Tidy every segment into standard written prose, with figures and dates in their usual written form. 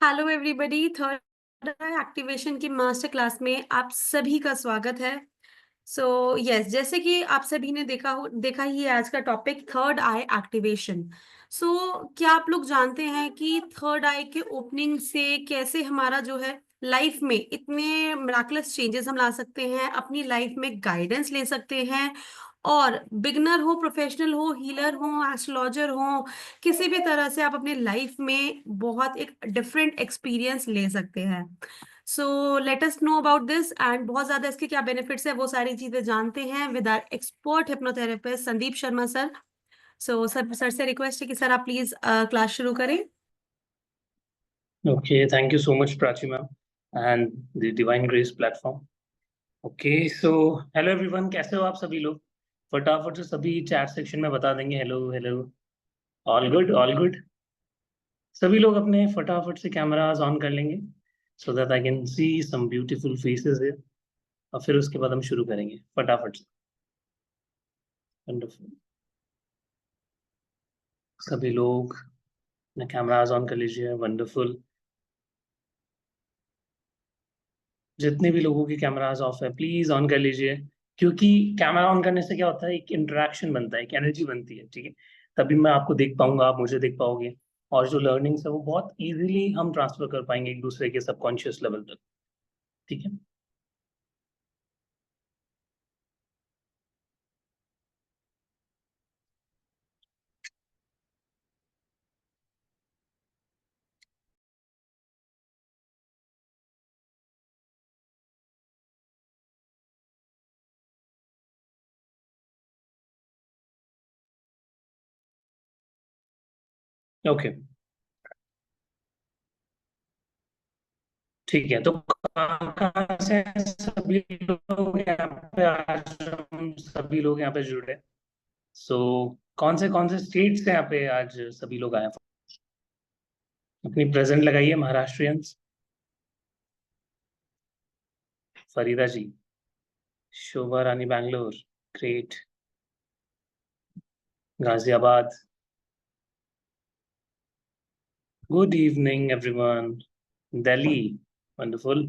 Hello everybody, third आई activation की master class में आप सभी का स्वागत है। सो यस, जैसे कि आप सभी ने देखा ही है आज का टॉपिक थर्ड आई एक्टिवेशन। सो क्या आप लोग जानते हैं कि थर्ड आई के ओपनिंग से कैसे हमारा जो है लाइफ में इतने मिराकुलस चेंजेस हम ला सकते हैं, अपनी लाइफ में गाइडेंस ले सकते हैं और बिगनर हो, प्रोफेशनल हो, हीलर हो, एस्ट्रोलॉजर हो, किसी भी तरह से आप अपनी लाइफ में बहुत एक डिफरेंट एक्सपीरियंस ले सकते हैं। So let us know about this and बहुत ज्यादा इसके क्या बेनिफिट्स है वो सारी चीजें जानते हैं with our expert hypnotherapist Sandeep Sharma sir. Sir से रिक्वेस्ट है कि सर आप प्लीज क्लास शुरू करें। Okay, thank you so much, Prachi ma'am, and the Divine Grace platform. Okay, so hello everyone, कैसे हो आप सभी लोग? फटाफट से सभी चैट सेक्शन में बता देंगे hello hello. All good all good. सभी लोग अपने फटाफट से कैमरास ऑन कर लेंगे so that I can see some beautiful faces here. और फिर उसके बाद हम शुरू करेंगे फटाफट से। वंडरफुल। सभी लोग अपने कैमरास ऑन कर लीजिए। वंडरफुल। जितने भी लोगों के कैमरास ऑफ है प्लीज ऑन कर लीजिए, क्योंकि कैमरा ऑन करने से क्या होता है, एक इंटरेक्शन बनता है, एक एनर्जी बनती है। ठीक है, तभी मैं आपको देख पाऊंगा, आप मुझे देख पाओगे, और जो लर्निंग्स है वो बहुत इजीली हम ट्रांसफर कर पाएंगे एक दूसरे के सबकॉन्शियस लेवल तक। ठीक है। ओके, ठीक है। तो कहाँ कहाँ से सभी लोग यहाँ पे, आज हम सभी लोग यहाँ पे जुड़े। सो कौन से स्टेट से यहाँ पे आज सभी लोग आए हैं? अपनी प्रेजेंट लगाइए Maharashtrians. Farida ji, Shobha Rani Bangalore, great. Ghaziabad, good evening everyone. Delhi, wonderful.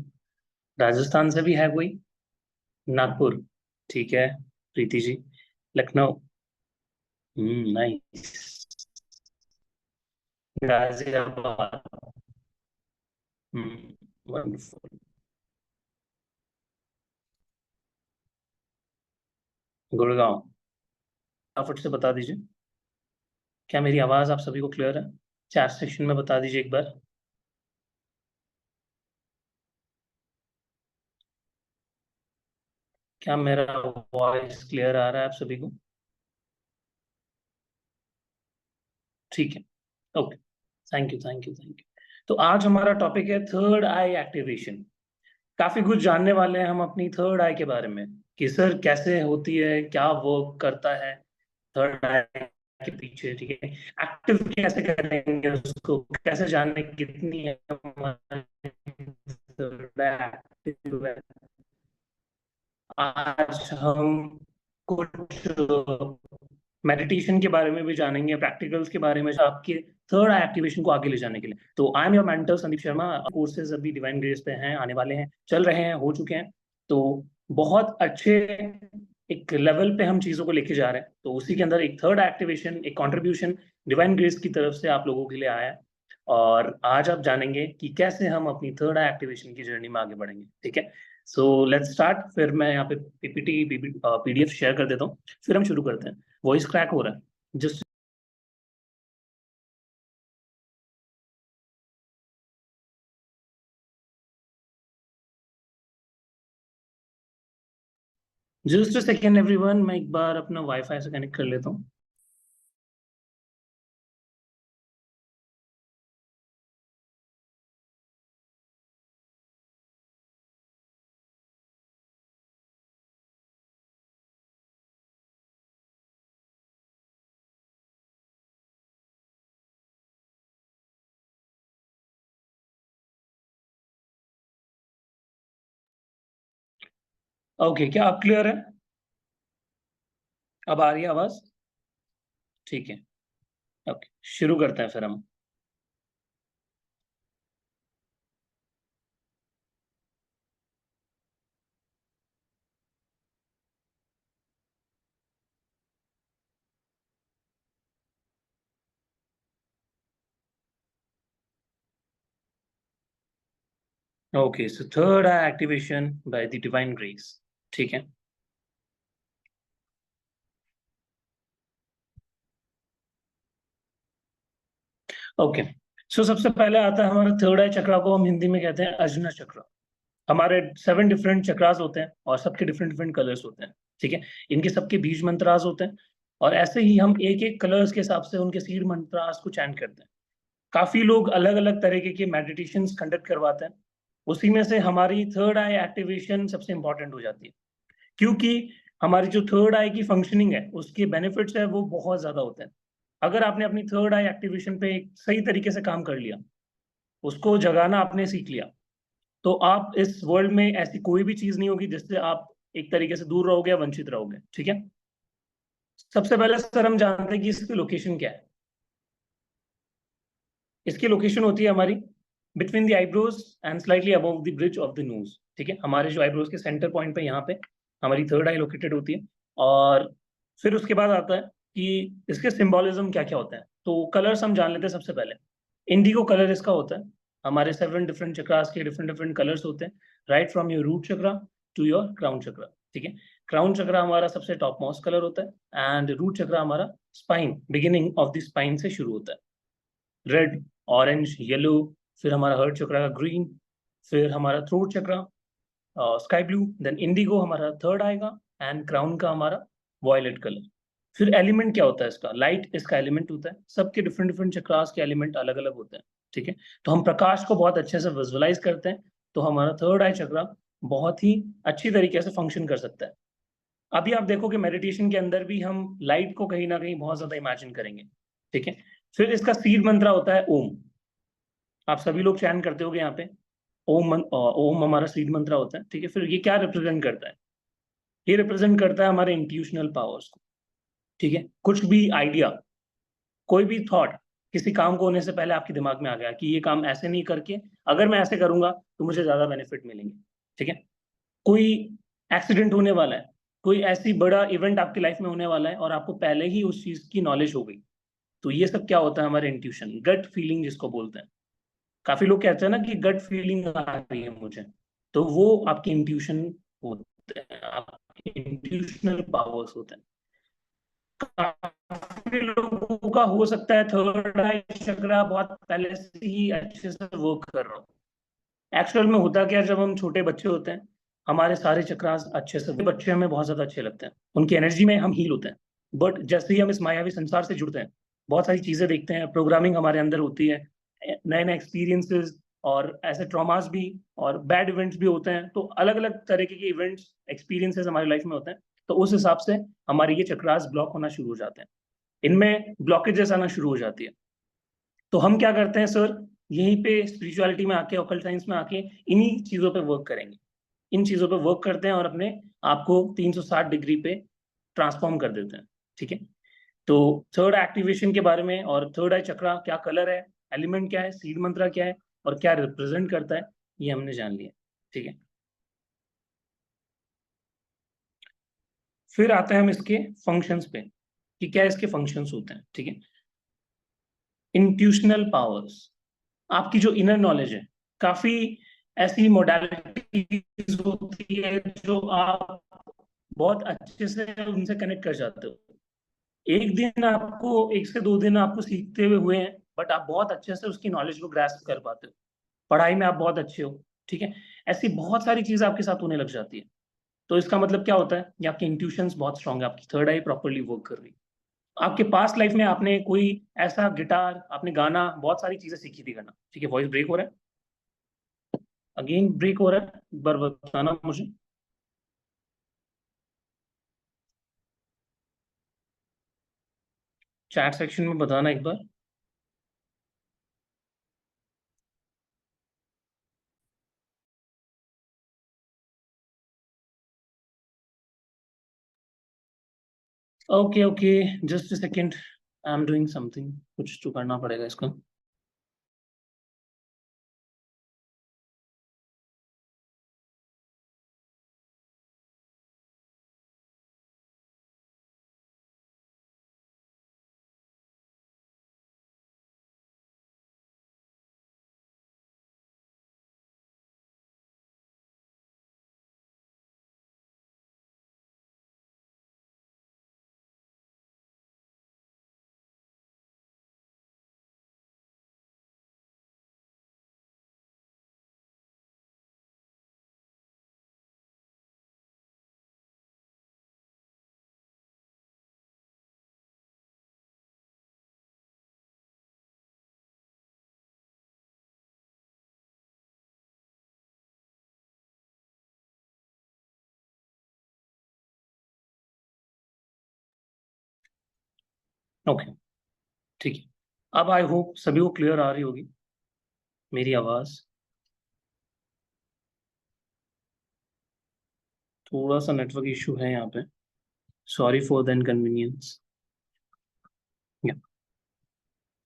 Rajasthan से भी है कोई? नागपुर, ठीक है। प्रीति जी, लखनऊ, नाइस। गाजियाबाद, वंडरफुल। गुड़गांव, फटाफट से बता दीजिए, क्या मेरी आवाज आप सभी को क्लियर है? चैट सेक्शन में बता दीजिए एक बार। क्या मेरा वॉइस क्लियर आ रहा है आप सभी को? ठीक है, okay. Thank you thank you thank you. तो आज हमारा टॉपिक है थर्ड आई एक्टिवेशन। काफी कुछ जानने वाले हैं हम अपनी थर्ड आई के बारे में, कि सर कैसे होती है, क्या वर्क करता है थर्ड आई के पीछे। ठीक है, एक्टिव कैसे करेंगे उसको, कैसे जाने कितनी है हमारी third eye active है। आज हम कुछ मेडिटेशन के बारे में भी जानेंगे, प्रैक्टिकल्स के बारे में, जो आपके थर्ड आई एक्टिवेशन को आगे ले जाने के लिए। तो I am your mentor Sandeep Sharma. Courses अभी डिवाइन ग्रेस पे हैं, आने वाले हैं, चल रहे हैं, हो चुके हैं। तो बहुत अच्छे एक लेवल पे हम चीजों को लेके जा रहे हैं। तो उसी के अंदर एक थर्ड एक्टिवेशन, एक कंट्रीब्यूशन डिवाइन ग्रेस की तरफ से आप लोगों के लिए आया है। और आज आप जानेंगे कि कैसे हम अपनी थर्ड आई एक्टिवेशन की जर्नी में आगे बढ़ेंगे। ठीक है, सो लेट्स स्टार्ट। फिर मैं यहाँ पे पीपीटी पीडीएफ शेयर कर देता हूँ, फिर हम शुरू करते हैं। वॉइस क्रैक हो रहा है जस्ट। जस्ट सेकेंड एवरीवन, मैं एक बार अपना वाईफाई से कनेक्ट कर लेता हूँ। ओके, क्या आप क्लियर है? अब आ रही है आवाज? ठीक है, ओके, शुरू करते हैं फिर हम। Okay, so third I activation by the divine grace. ठीक है। ओके, सो सबसे पहले आता है हमारा थर्ड आई चक्रा, को हम हिंदी में कहते हैं अजना चक्र। हमारे 7 डिफरेंट चक्रास होते हैं और सबके डिफरेंट डिफरेंट कलर्स होते हैं। ठीक है। इनके सबके बीज मंत्रास होते हैं और ऐसे ही हम एक एक कलर्स के हिसाब से उनके सीड मंत्रास को चैंट करते हैं। काफी लोग अलग अलग तरीके के मेडिटेशंस कंडक्ट करवाते हैं। उसी में से हमारी थर्ड आई एक्टिवेशन सबसे इंपॉर्टेंट हो जाती है, क्योंकि हमारी जो थर्ड आई की फंक्शनिंग है उसके बेनिफिट्स है वो बहुत ज्यादा होते हैं। अगर आपने अपनी थर्ड आई एक्टिवेशन पे एक सही तरीके से काम कर लिया, उसको जगाना आपने सीख लिया, तो आप इस वर्ल्ड में ऐसी कोई भी चीज नहीं होगी जिससे आप एक तरीके से दूर रहोगे या वंचित रहोगे। ठीक है। सबसे पहले सर हम जानते हैं कि इसकी लोकेशन क्या है। इसकी लोकेशन होती है हमारी between the eyebrows and slightly above the bridge of the nose. ठीक है। हमारे जो आईब्रोज के सेंटर पॉइंट पे यहाँ पे हमारी थर्ड आई लोकेटेड होती है। और फिर उसके बाद आता है कि इसके सिंबोलिज्म क्या क्या होते हैं। तो कलर्स हम जान लेते हैं सबसे पहले। इंडिगो कलर इसका होता है। हमारे 7 डिफरेंट चक्रास के डिफरेंट डिफरेंट कलर्स होते हैं, right from your root chakra to your crown chakra. ठीक है। क्राउन चक्रा हमारा सबसे टॉप मोस्ट कलर होता है एंड रूट चक्रा हमारा spine, beginning of the spine से शुरू होता है, रेड, ऑरेंज, येलो। फिर हमारा हर्ट चक्रा का ग्रीन, फिर हमारा थ्रोट चक्रा स्काई ब्लू, देन इंडिगो हमारा थर्ड आएगा एंड क्राउन का हमारा वॉयलेट कलर। फिर एलिमेंट क्या होता है इसका, लाइट इसका एलिमेंट होता है। सबके डिफरेंट डिफरेंट चक्रास के एलिमेंट अलग अलग होते हैं। ठीक है। तो हम प्रकाश को बहुत अच्छे से विजुअलाइज करते हैं, तो हमारा थर्ड आई चक्रा बहुत ही अच्छी तरीके से फंक्शन कर सकता है। अभी आप देखो कि मेडिटेशन के अंदर भी हम लाइट को कहीं ना कहीं बहुत ज्यादा इमेजिन करेंगे। ठीक है। फिर इसका सीड मंत्र होता है ओम। आप सभी लोग चयन करते होगे यहाँ पे। ओम हमारा सीड मंत्र होता है। ठीक है। फिर ये क्या रिप्रेजेंट करता है? ये रिप्रेजेंट करता है हमारे इंट्यूशनल पावर्स को। ठीक है। कुछ भी आइडिया, कोई भी थॉट, किसी काम को होने से पहले आपके दिमाग में आ गया कि ये काम ऐसे नहीं करके अगर मैं ऐसे करूंगा तो मुझे ज्यादा बेनिफिट मिलेंगे। ठीक है। कोई एक्सीडेंट होने वाला है, कोई ऐसी बड़ा इवेंट आपकी लाइफ में होने वाला है और आपको पहले ही उस चीज की नॉलेज हो गई, तो ये सब क्या होता है? हमारे इंट्यूशन, गट फीलिंग जिसको बोलते हैं। काफी लोग कहते हैं ना कि गट फीलिंग आ रही है मुझे, तो वो आपकी इंट्यूशन होते हैं, आपके इंट्यूशनल पावर्स होते हैं। काफी लोगों का हो सकता है थर्ड आई चक्रा बहुत पहले से ही अच्छे से वर्क कर रहा हो। एक्चुअल में होता क्या है, जब हम छोटे बच्चे होते हैं हमारे सारे चक्रास अच्छे से, बच्चे हमें बहुत ज्यादा अच्छे लगते हैं, उनकी एनर्जी में हम हील होते हैं। बट जैसे ही हम इस मायावी संसार से जुड़ते हैं, बहुत सारी चीजें देखते हैं, प्रोग्रामिंग हमारे अंदर होती है, नए नए एक्सपीरियंसेस और ऐसे ट्रॉमास भी और बैड इवेंट्स भी होते हैं, तो अलग अलग तरीके के इवेंट्स एक्सपीरियंसेस हमारी लाइफ में होते हैं। तो उस हिसाब से हमारे ये चक्रास ब्लॉक होना शुरू हो जाते हैं, इनमें ब्लॉकेजेस आना शुरू हो जाती है। तो हम क्या करते हैं सर, यहीं पे स्पिरिचुअलिटी में आके, ऑकल्ट साइंस में आके इन्हीं चीजों पे वर्क करेंगे। इन चीजों पे वर्क करते हैं और अपने आप को 360 डिग्री पे ट्रांसफॉर्म कर देते हैं। ठीक है। तो थर्ड एक्टिवेशन के बारे में और थर्ड आई चक्रा क्या कलर है, एलिमेंट क्या है, सीड मंत्रा क्या है और क्या रिप्रेजेंट करता है, ये हमने जान लिया। ठीक है। फिर आते हैं हम इसके फंक्शंस पे कि क्या इसके फंक्शंस होते हैं। ठीक है। इंट्यूशनल पावर्स, आपकी जो इनर नॉलेज है, काफी ऐसी मोडालिटीज होती है जो आप बहुत अच्छे से उनसे कनेक्ट कर जाते हो। एक दिन आपको, 1 से 2 दिन आपको सीखते हुए हुए हैं, बट आप बहुत अच्छे से उसकी नॉलेज को ग्रास्प कर पाते हो। पढ़ाई में आप बहुत अच्छे हो। ठीक है। ऐसी बहुत सारी चीजें आपके साथ होने लग जाती है। तो इसका मतलब क्या होता है? ये आपकी इंट्यूशंस बहुत स्ट्रांग है, आपकी थर्ड आई प्रॉपरली वर्क कर रही है। आपके पास्ट लाइफ में आपने कोई ऐसा गिटार, आपने गाना, बहुत सारी चीजें सीखी थी करना। ठीक है। वॉइस ब्रेक हो रहा है, अगेन ब्रेक हो रहा है, एक बार बताना मुझे। चैट सेक्शन में बताना एक बार। Okay okay, just a second, I am doing something, कुछ तो करना पड़ेगा इसका। ओके, ठीक है। अब आई होप सभी को क्लियर आ रही होगी मेरी आवाज। थोड़ा सा नेटवर्क इशू है यहाँ पे, सॉरी फॉर द इनकन्वीनियंस।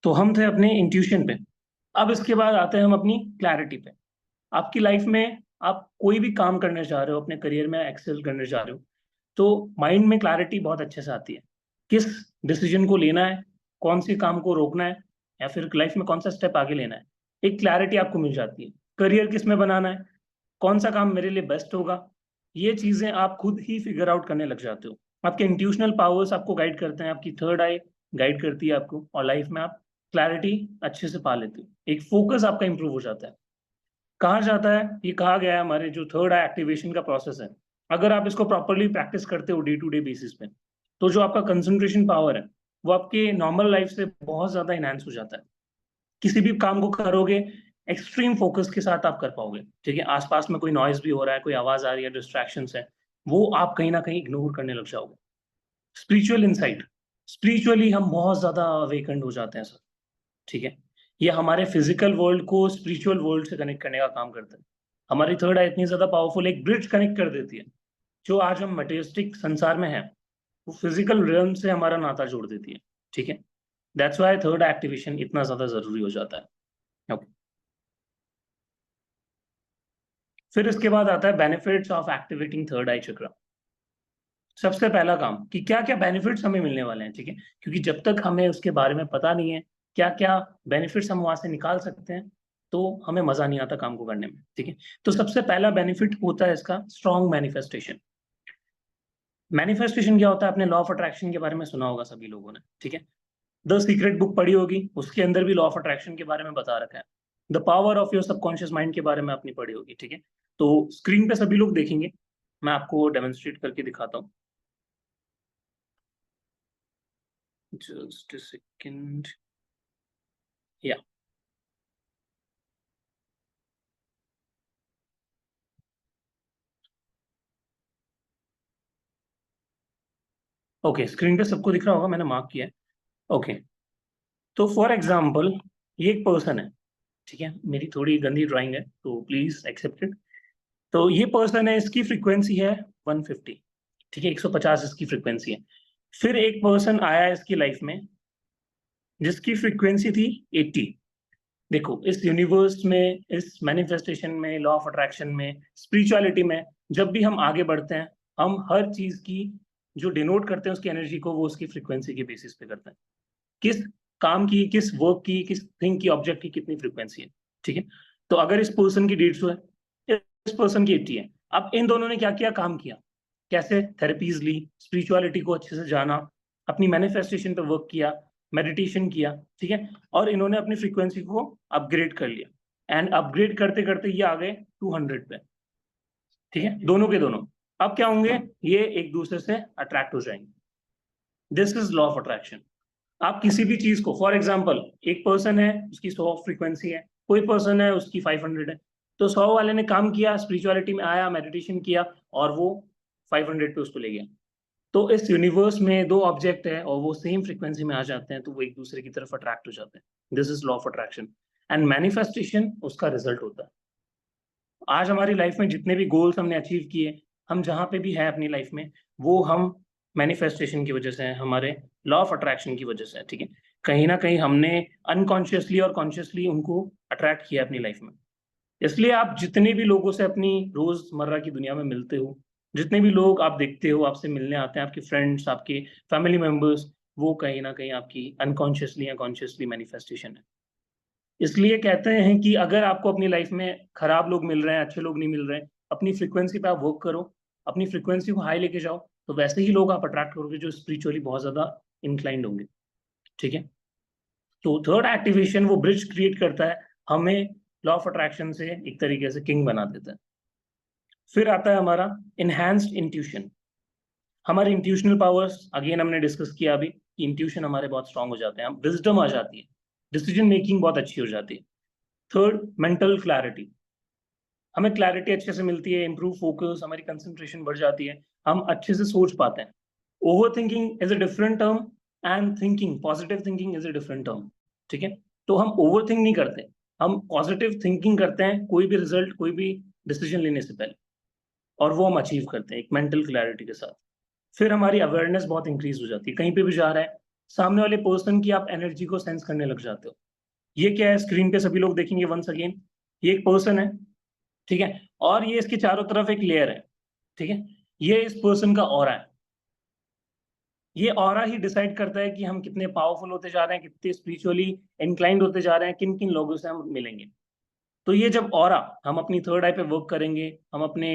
तो हम थे अपने इंट्यूशन पे। अब इसके बाद आते हैं हम अपनी क्लैरिटी पे। आपकी लाइफ में आप कोई भी काम करने जा रहे हो, अपने करियर में एक्सेल करने जा रहे हो, तो माइंड में क्लैरिटी बहुत अच्छे से आती है। किस डिसीजन को लेना है, कौन से काम को रोकना है, या फिर लाइफ में कौन सा स्टेप आगे लेना है, एक क्लैरिटी आपको मिल जाती है। करियर किस में बनाना है, कौन सा काम मेरे लिए बेस्ट होगा, ये चीजें आप खुद ही फिगर आउट करने लग जाते हो। आपके इंट्यूशनल पावर्स आपको गाइड करते हैं, आपकी थर्ड आई गाइड करती है आपको, और लाइफ में आप क्लैरिटी अच्छे से पा लेते हो। एक फोकस आपका इंप्रूव हो जाता है। कहा जाता है, ये कहा गया है, हमारे जो थर्ड आई एक्टिवेशन का प्रोसेस है, अगर आप इसको प्रॉपरली प्रैक्टिस करते हो डे टू डे बेसिस पे, तो जो आपका कंसंट्रेशन पावर है वो आपके नॉर्मल लाइफ से बहुत ज्यादा इनहेंस हो जाता है। किसी भी काम को करोगे एक्सट्रीम फोकस के साथ आप कर पाओगे। ठीक है, आसपास में कोई नॉइज भी हो रहा है, कोई आवाज आ रही है, डिस्ट्रैक्शंस है, वो आप कहीं ना कहीं इग्नोर करने लग जाओगे। स्पिरिचुअल इंसाइट, स्पिरिचुअली हम बहुत ज्यादा अवेकन्ड हो जाते हैं सर। ठीक है, ये हमारे फिजिकल वर्ल्ड को स्पिरिचुअल वर्ल्ड से कनेक्ट करने का काम करता है। हमारी थर्ड आई इतनी ज्यादा पावरफुल, एक ब्रिज कनेक्ट कर देती है। जो आज हम मटेरियलिस्टिक संसार में है, वो फिजिकल रियल्म से हमारा नाता जोड़ देती है। ठीक है, दैट्स व्हाई थर्ड एक्टिवेशन इतना ज्यादा जरूरी हो जाता है। ओके, फिर इसके बाद आता है बेनिफिट्स ऑफ एक्टिवेटिंग थर्ड आई चक्र। सबसे पहला काम कि क्या क्या बेनिफिट्स हमें मिलने वाले हैं। ठीक है, क्योंकि जब तक हमें उसके बारे में पता नहीं है क्या क्या बेनिफिट्स हम वहां से निकाल सकते हैं, तो हमें मजा नहीं आता काम को करने में। ठीक है, तो सबसे पहला बेनिफिट होता है इसका स्ट्रॉन्ग मैनिफेस्टेशन। मैनिफेस्टेशन क्या होता है, आपने लॉ ऑफ अट्रैक्शन के बारे में सुना होगा सभी लोगों ने। ठीक है, द सीक्रेट बुक पढ़ी होगी, उसके अंदर भी लॉ ऑफ अट्रैक्शन के बारे में बता रखा है। The power of your subconscious mind के बारे में आपने पढ़ी होगी। ठीक है, तो स्क्रीन पे सभी लोग देखेंगे, मैं आपको डेमोन्स्ट्रेट करके दिखाता हूँ। जस्ट सेकंड, या ओके, स्क्रीन पे सबको दिख रहा होगा, मैंने मार्क किया है। ओके, तो फॉर एग्जाम्पल ये एक पर्सन है। ठीक है, मेरी थोड़ी गंदी ड्राइंग है तो प्लीज एक्सेप्ट इट। तो ये पर्सन है, इसकी फ्रीक्वेंसी है 150। ठीक है, 150 इसकी फ्रीक्वेंसी है। फिर एक पर्सन आया इसकी लाइफ में जिसकी फ्रीक्वेंसी थी 80। देखो, इस यूनिवर्स में, इस मैनिफेस्टेशन में, लॉ ऑफ अट्रैक्शन में, स्पिरिचुअलिटी में, जब भी हम आगे बढ़ते हैं, हम हर चीज की जो डिनोट करते हैं उसकी एनर्जी को, वो उसकी फ्रीक्वेंसी के बेसिस पे करते हैं। किस काम की, किस वर्क की, किस थिंग की, ऑब्जेक्ट की कितनी फ्रीक्वेंसी है। ठीक है, तो अगर इस पर्सन की 150 है, इस पर्सन की 80 है, अब इन दोनों ने क्या किया, काम किया, कैसे थेरेपीज ली, स्पिरिचुअलिटी को अच्छे से जाना, अपनी मैनिफेस्टेशन पे वर्क किया, मेडिटेशन किया। ठीक है, और इन्होंने अपनी फ्रीक्वेंसी को अपग्रेड कर लिया, एंड अपग्रेड करते करते ये आ गए 200 पे। ठीक है, दोनों के दोनों अब क्या होंगे, ये एक दूसरे से अट्रैक्ट हो जाएंगे। This is law of attraction. आप किसी भी चीज को, फॉर एग्जाम्पल एक पर्सन है उसकी 100 फ्रीक्वेंसी है, कोई पर्सन है उसकी 500 है, तो 100 वाले ने काम किया, स्पिरिचुअलिटी में आया, मेडिटेशन किया, और वो 500 पे उसको ले गया। तो इस यूनिवर्स में दो ऑब्जेक्ट है और वो सेम फ्रीक्वेंसी में आ जाते हैं, तो वो एक दूसरे की तरफ अट्रैक्ट हो जाते हैं। This is law of attraction, and manifestation उसका रिजल्ट होता है। आज हमारी लाइफ में जितने भी गोल्स हमने अचीव किए, हम जहाँ पे भी हैं अपनी लाइफ में, वो हम मैनिफेस्टेशन की वजह से है, हमारे लॉ ऑफ अट्रैक्शन की वजह से है। ठीक है, कहीं ना कहीं हमने अनकॉन्शियसली और कॉन्शियसली उनको अट्रैक्ट किया अपनी लाइफ में। इसलिए आप जितने भी लोगों से अपनी रोजमर्रा की दुनिया में मिलते हो, जितने भी लोग आप देखते हो, आपसे मिलने आते हैं, आपके फ्रेंड्स, आपके फैमिली मेंबर्स, वो कहीं ना कहीं आपकी अनकॉन्शियसली या कॉन्शियसली मैनिफेस्टेशन है। इसलिए कहते हैं कि अगर आपको अपनी लाइफ में खराब लोग मिल रहे हैं, अच्छे लोग नहीं मिल रहे हैं, अपनी फ्रीक्वेंसी पे आप वर्क करो, अपनी फ्रीक्वेंसी को हाई लेके जाओ, तो वैसे ही लोग आप अट्रैक्ट करोगे जो स्पिरिचुअली बहुत ज्यादा इंक्लाइंड होंगे। ठीक है, तो थर्ड एक्टिवेशन वो ब्रिज क्रिएट करता है, हमें लॉ ऑफ अट्रैक्शन से एक तरीके से किंग बना देता है। फिर आता है हमारा इनहैंस्ड इंट्यूशन। हमारे इंट्यूशनल पावर्स अगेन हमने डिस्कस किया अभी, इंट्यूशन हमारे बहुत स्ट्रांग हो जाते हैं, हम विजडम आ जाती है, डिसीजन मेकिंग बहुत अच्छी हो जाती है। थर्ड, मेंटल क्लैरिटी, हमें क्लैरिटी अच्छे से मिलती है, इंप्रूव फोकस, हमारी कंसंट्रेशन बढ़ जाती है, हम अच्छे से सोच पाते हैं। Over thinking is a different term, and thinking, positive thinking is a different term, ठीक है। तो हम ओवर थिंक नहीं करते, हम पॉजिटिव थिंकिंग करते हैं कोई भी रिजल्ट, कोई भी डिसीजन लेने से पहले, और वो हम अचीव करते हैं एक मेंटल क्लैरिटी के साथ। फिर हमारी अवेयरनेस बहुत इंक्रीज हो जाती है, कहीं पे भी जा रहा है सामने वाले पर्सन की आप एनर्जी को सेंस करने लग जाते हो। ये क्या है, स्क्रीन पे सभी लोग देखेंगे वंस अगेन, ये एक पर्सन है, ठीक है, और ये इसके चारों तरफ एक लेयर है, ठीक है, ये इस पर्सन का ऑरा है। ये ऑरा ही डिसाइड करता है कि हम कितने पावरफुल होते जा रहे हैं, कितने स्पिरिचुअली इंक्लाइंड होते जा रहे हैं, किन किन लोगों से हम मिलेंगे। तो ये जब ऑरा, हम अपनी थर्ड आई पे वर्क करेंगे, हम अपने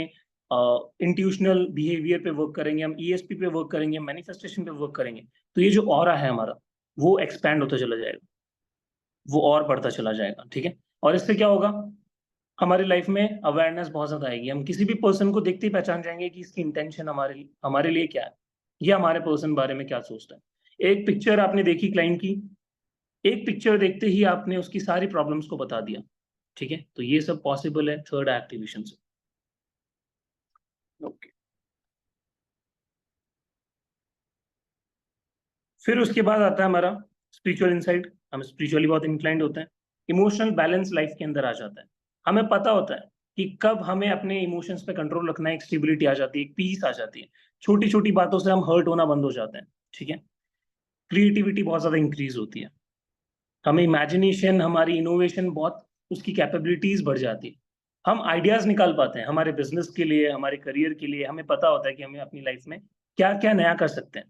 इंट्यूशनल बिहेवियर पे वर्क करेंगे, हम ईएसपी पे वर्क करेंगे, मैनिफेस्टेशन पे वर्क करेंगे, तो ये जो ऑरा है हमारा, वो एक्सपैंड होता चला जाएगा, वो और बढ़ता चला जाएगा, ठीक है। और इससे क्या होगा, हमारी लाइफ में अवेयरनेस बहुत ज्यादा आएगी, हम किसी भी पर्सन को देखते ही पहचान जाएंगे कि इसकी इंटेंशन हमारे लिए क्या है, ये हमारे पर्सन बारे में क्या सोचता है। एक पिक्चर आपने देखी क्लाइंट की, एक पिक्चर देखते ही आपने उसकी सारी प्रॉब्लम्स को बता दिया, ठीक है। तो ये सब पॉसिबल है थर्ड एक्टिवेशन से। ओके, फिर उसके बाद आता है हमारा स्पिरिचुअल इंसाइट। हम स्पिरिचुअली बहुत इंक्लाइंड होते हैं, इमोशनल बैलेंस लाइफ के अंदर आ जाता है। हमें पता होता है कि कब हमें अपने इमोशंस पे कंट्रोल रखना है, एक स्टेबिलिटी आ जाती है, एक पीस आ जाती है, छोटी छोटी बातों से हम हर्ट होना बंद हो जाते हैं, ठीक है। क्रिएटिविटी बहुत ज्यादा इंक्रीज होती है, हमें इमेजिनेशन, हमारी इनोवेशन बहुत, उसकी कैपेबिलिटीज बढ़ जाती है, हम आइडियाज निकाल पाते हैं हमारे बिजनेस के लिए, हमारे करियर के लिए। हमें पता होता है कि हमें अपनी लाइफ में क्या क्या नया कर सकते हैं,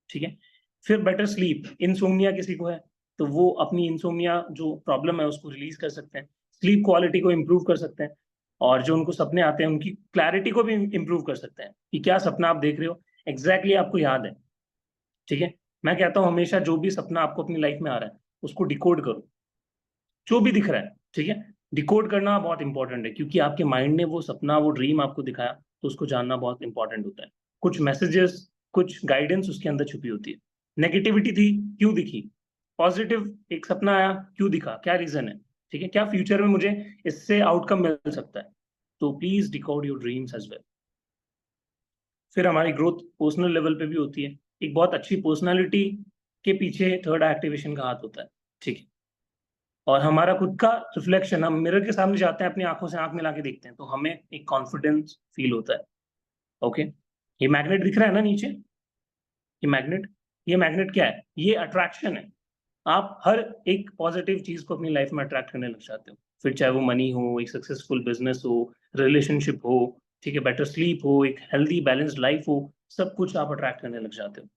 ठीक है। फिर बेटर स्लीप, इंसोम्निया किसी को है तो वो अपनी इंसोम्निया जो प्रॉब्लम है उसको रिलीज कर सकते हैं, स्लीप क्वालिटी को इम्प्रूव कर सकते हैं, और जो उनको सपने आते हैं उनकी क्लैरिटी को भी इम्प्रूव कर सकते हैं कि क्या सपना आप देख रहे हो एग्जैक्टली आपको याद है, ठीक है। मैं कहता हूँ हमेशा जो भी सपना आपको अपनी लाइफ में आ रहा है उसको डिकोड करो, जो भी दिख रहा है, ठीक है। डिकोड करना बहुत इंपॉर्टेंट है, क्योंकि आपके माइंड ने वो सपना, वो ड्रीम आपको दिखाया, तो उसको जानना बहुत इंपॉर्टेंट होता है। कुछ मैसेजेस, कुछ गाइडेंस उसके अंदर छुपी होती है। नेगेटिविटी थी, क्यों दिखी, पॉजिटिव एक सपना आया, क्यों दिखा, क्या रीजन है, ठीक है, क्या फ्यूचर में मुझे इससे आउटकम मिल सकता है। तो please decode your dreams as well. फिर हमारी ग्रोथ पर्सनल लेवल पे भी होती है, एक बहुत अच्छी पर्सनालिटी के पीछे थर्ड एक्टिवेशन का हाथ होता है, ठीक है। और हमारा खुद का रिफ्लेक्शन, हम मिरर के सामने जाते हैं, अपनी आंखों से आंख मिला के देखते हैं, तो हमें एक कॉन्फिडेंस फील होता है। ओके, ये मैग्नेट दिख रहा है ना नीचे, ये मैग्नेट क्या है, ये अट्रैक्शन है। आप हर एक पॉजिटिव चीज को अपनी लाइफ में अट्रैक्ट करने लग जाते हो, फिर चाहे वो मनी हो, एक सक्सेसफुल बिजनेस हो, रिलेशनशिप हो, ठीक है, बेटर स्लीप हो, एक हेल्दी बैलेंस्ड लाइफ हो, सब कुछ आप अट्रैक्ट करने लग जाते हो,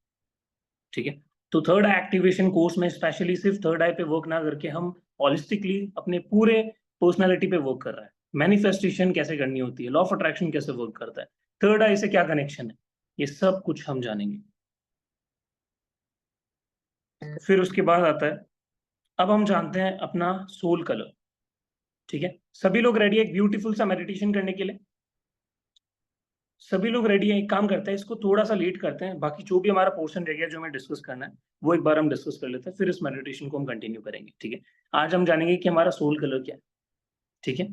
ठीक है। तो थर्ड एक्टिवेशन कोर्स में स्पेशली सिर्फ थर्ड आई पे वर्क ना करके हम हॉलिस्टिकली अपने पूरे पर्सनालिटी पे वर्क कर रहे हैं। मैनिफेस्टेशन कैसे करनी होती है, लॉ ऑफ अट्रैक्शन कैसे वर्क करता है, थर्ड आई से क्या कनेक्शन है, ये सब कुछ हम जानेंगे। फिर उसके बाद आता है, अब हम जानते हैं अपना सोल कलर, ठीक है। सभी लोग रेडी है एक ब्यूटीफुल सा मेडिटेशन करने के लिए, सभी लोग रेडी है। एक काम करते हैं, इसको थोड़ा सा लेट करते हैं, बाकी जो भी हमारा पोर्शन रह गया जो हमें डिस्कस करना है वो एक बार हम डिस्कस कर लेते हैं, फिर इस मेडिटेशन को हम कंटिन्यू करेंगे, ठीक है। आज हम जानेंगे कि हमारा सोल कलर क्या है, ठीक है।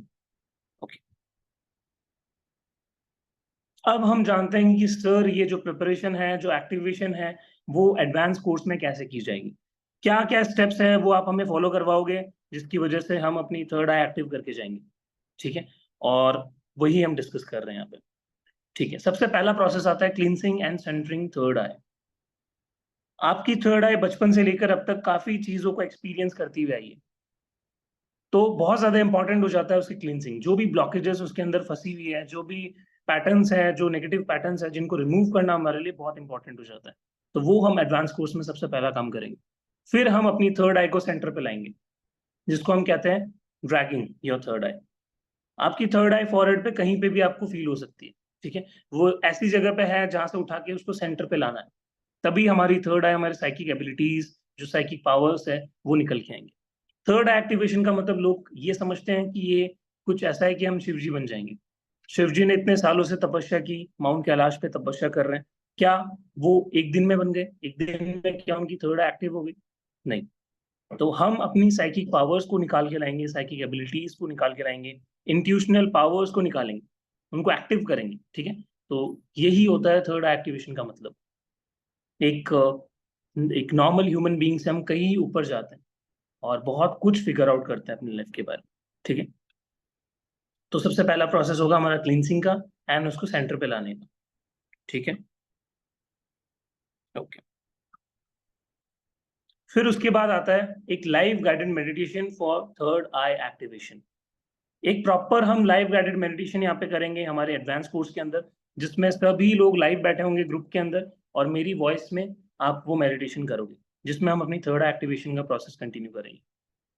ओके, अब हम जानते हैं कि सर ये जो प्रिपरेशन है, जो एक्टिवेशन है, वो एडवांस कोर्स में कैसे की जाएगी, क्या क्या स्टेप्स है वो आप हमें फॉलो करवाओगे, जिसकी वजह से हम अपनी थर्ड आई एक्टिव करके जाएंगे, ठीक है। और वही हम डिस्कस कर रहे हैं यहाँ पे, ठीक है। सबसे पहला प्रोसेस आता है क्लींसिंग एंड सेंटरिंग थर्ड आई। आपकी थर्ड आई बचपन से लेकर अब तक काफी चीजों को एक्सपीरियंस करती हुई आई है, तो बहुत ज्यादा इंपॉर्टेंट हो जाता है उसकी क्लींसिंग। जो भी ब्लॉकेजेस उसके अंदर फंसी हुई है, जो भी पैटर्न्स है, जो नेगेटिव पैटर्न्स है, जिनको रिमूव करना हमारे लिए बहुत इंपॉर्टेंट हो जाता है, तो वो हम एडवांस कोर्स में सबसे पहला काम करेंगे। फिर हम अपनी थर्ड आई को सेंटर पे लाएंगे, जिसको हम कहते हैं ड्रैगिंग योर थर्ड आई। आपकी थर्ड आई फॉरवर्ड पे कहीं पे भी आपको फील हो सकती है, ठीक है, वो ऐसी जगह पे है जहां से उठा के उसको सेंटर पे लाना है, तभी हमारी थर्ड आई, हमारी साइकिक एबिलिटीज, जो साइकिक पावर्स है, वो निकल के आएंगे। थर्ड एक्टिवेशन का मतलब लोग ये समझते हैं कि ये कुछ ऐसा है कि हम शिव जी बन जाएंगे। शिव जी ने इतने सालों से तपस्या की, माउंट कैलाश पे तपस्या कर रहे हैं, क्या वो एक दिन में बन गए, एक दिन में क्या उनकी थर्ड एक्टिव हो गई? नहीं। तो हम अपनी साइकिक पावर्स को निकाल के लाएंगे, साइकिक एबिलिटीज को निकाल के लाएंगे, इंट्यूशनल पावर्स को निकालेंगे, उनको एक्टिव करेंगे, ठीक है। तो यही होता है थर्ड एक्टिवेशन का मतलब। एक एक नॉर्मल ह्यूमन बीइंग से हम कहीं ऊपर जाते हैं और बहुत कुछ फिगर आउट करते हैं अपनी लाइफ के बारे में, ठीक है। तो सबसे पहला प्रोसेस होगा हमारा क्लींसिंग का एंड उसको सेंटर पे लाने का, ठीक है, ओके। फिर उसके बाद आता है एक live guided meditation for third I activation. एक प्रॉपर हम लाइव गाइडेड मेडिटेशन यहाँ पे करेंगे हमारे एडवांस कोर्स के अंदर, जिसमें सभी लोग लाइव बैठे होंगे ग्रुप के अंदर और मेरी वॉइस में आप वो मेडिटेशन करोगे, जिसमें हम अपनी थर्ड एक्टिवेशन का प्रोसेस कंटिन्यू करेंगे,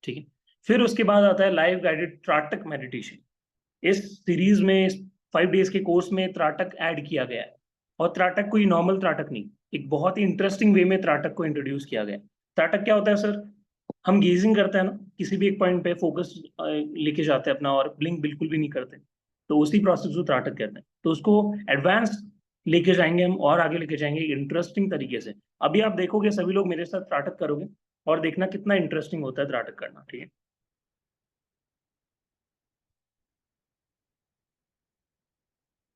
ठीक है। फिर उसके बाद आता है लाइव गाइडेड त्राटक मेडिटेशन। इस सीरीज में 5 डेज के कोर्स में त्राटक ऐड किया गया है, और त्राटक कोई नॉर्मल त्राटक नहीं, एक बहुत ही इंटरेस्टिंग वे में त्राटक को इंट्रोड्यूस किया गया है। त्राटक क्या होता है सर? हम गेजिंग करते हैं ना, किसी भी एक पॉइंट पे फोकस लेके जाते हैं अपना और ब्लिंक बिल्कुल भी नहीं करते, तो उसी प्रोसेस को त्राटक कहते हैं। तो उसको एडवांस लेके जाएंगे हम और आगे लेके जाएंगे इंटरेस्टिंग तरीके से। अभी आप देखोगे सभी लोग मेरे साथ त्राटक करोगे और देखना कितना इंटरेस्टिंग होता है त्राटक करना, ठीक है।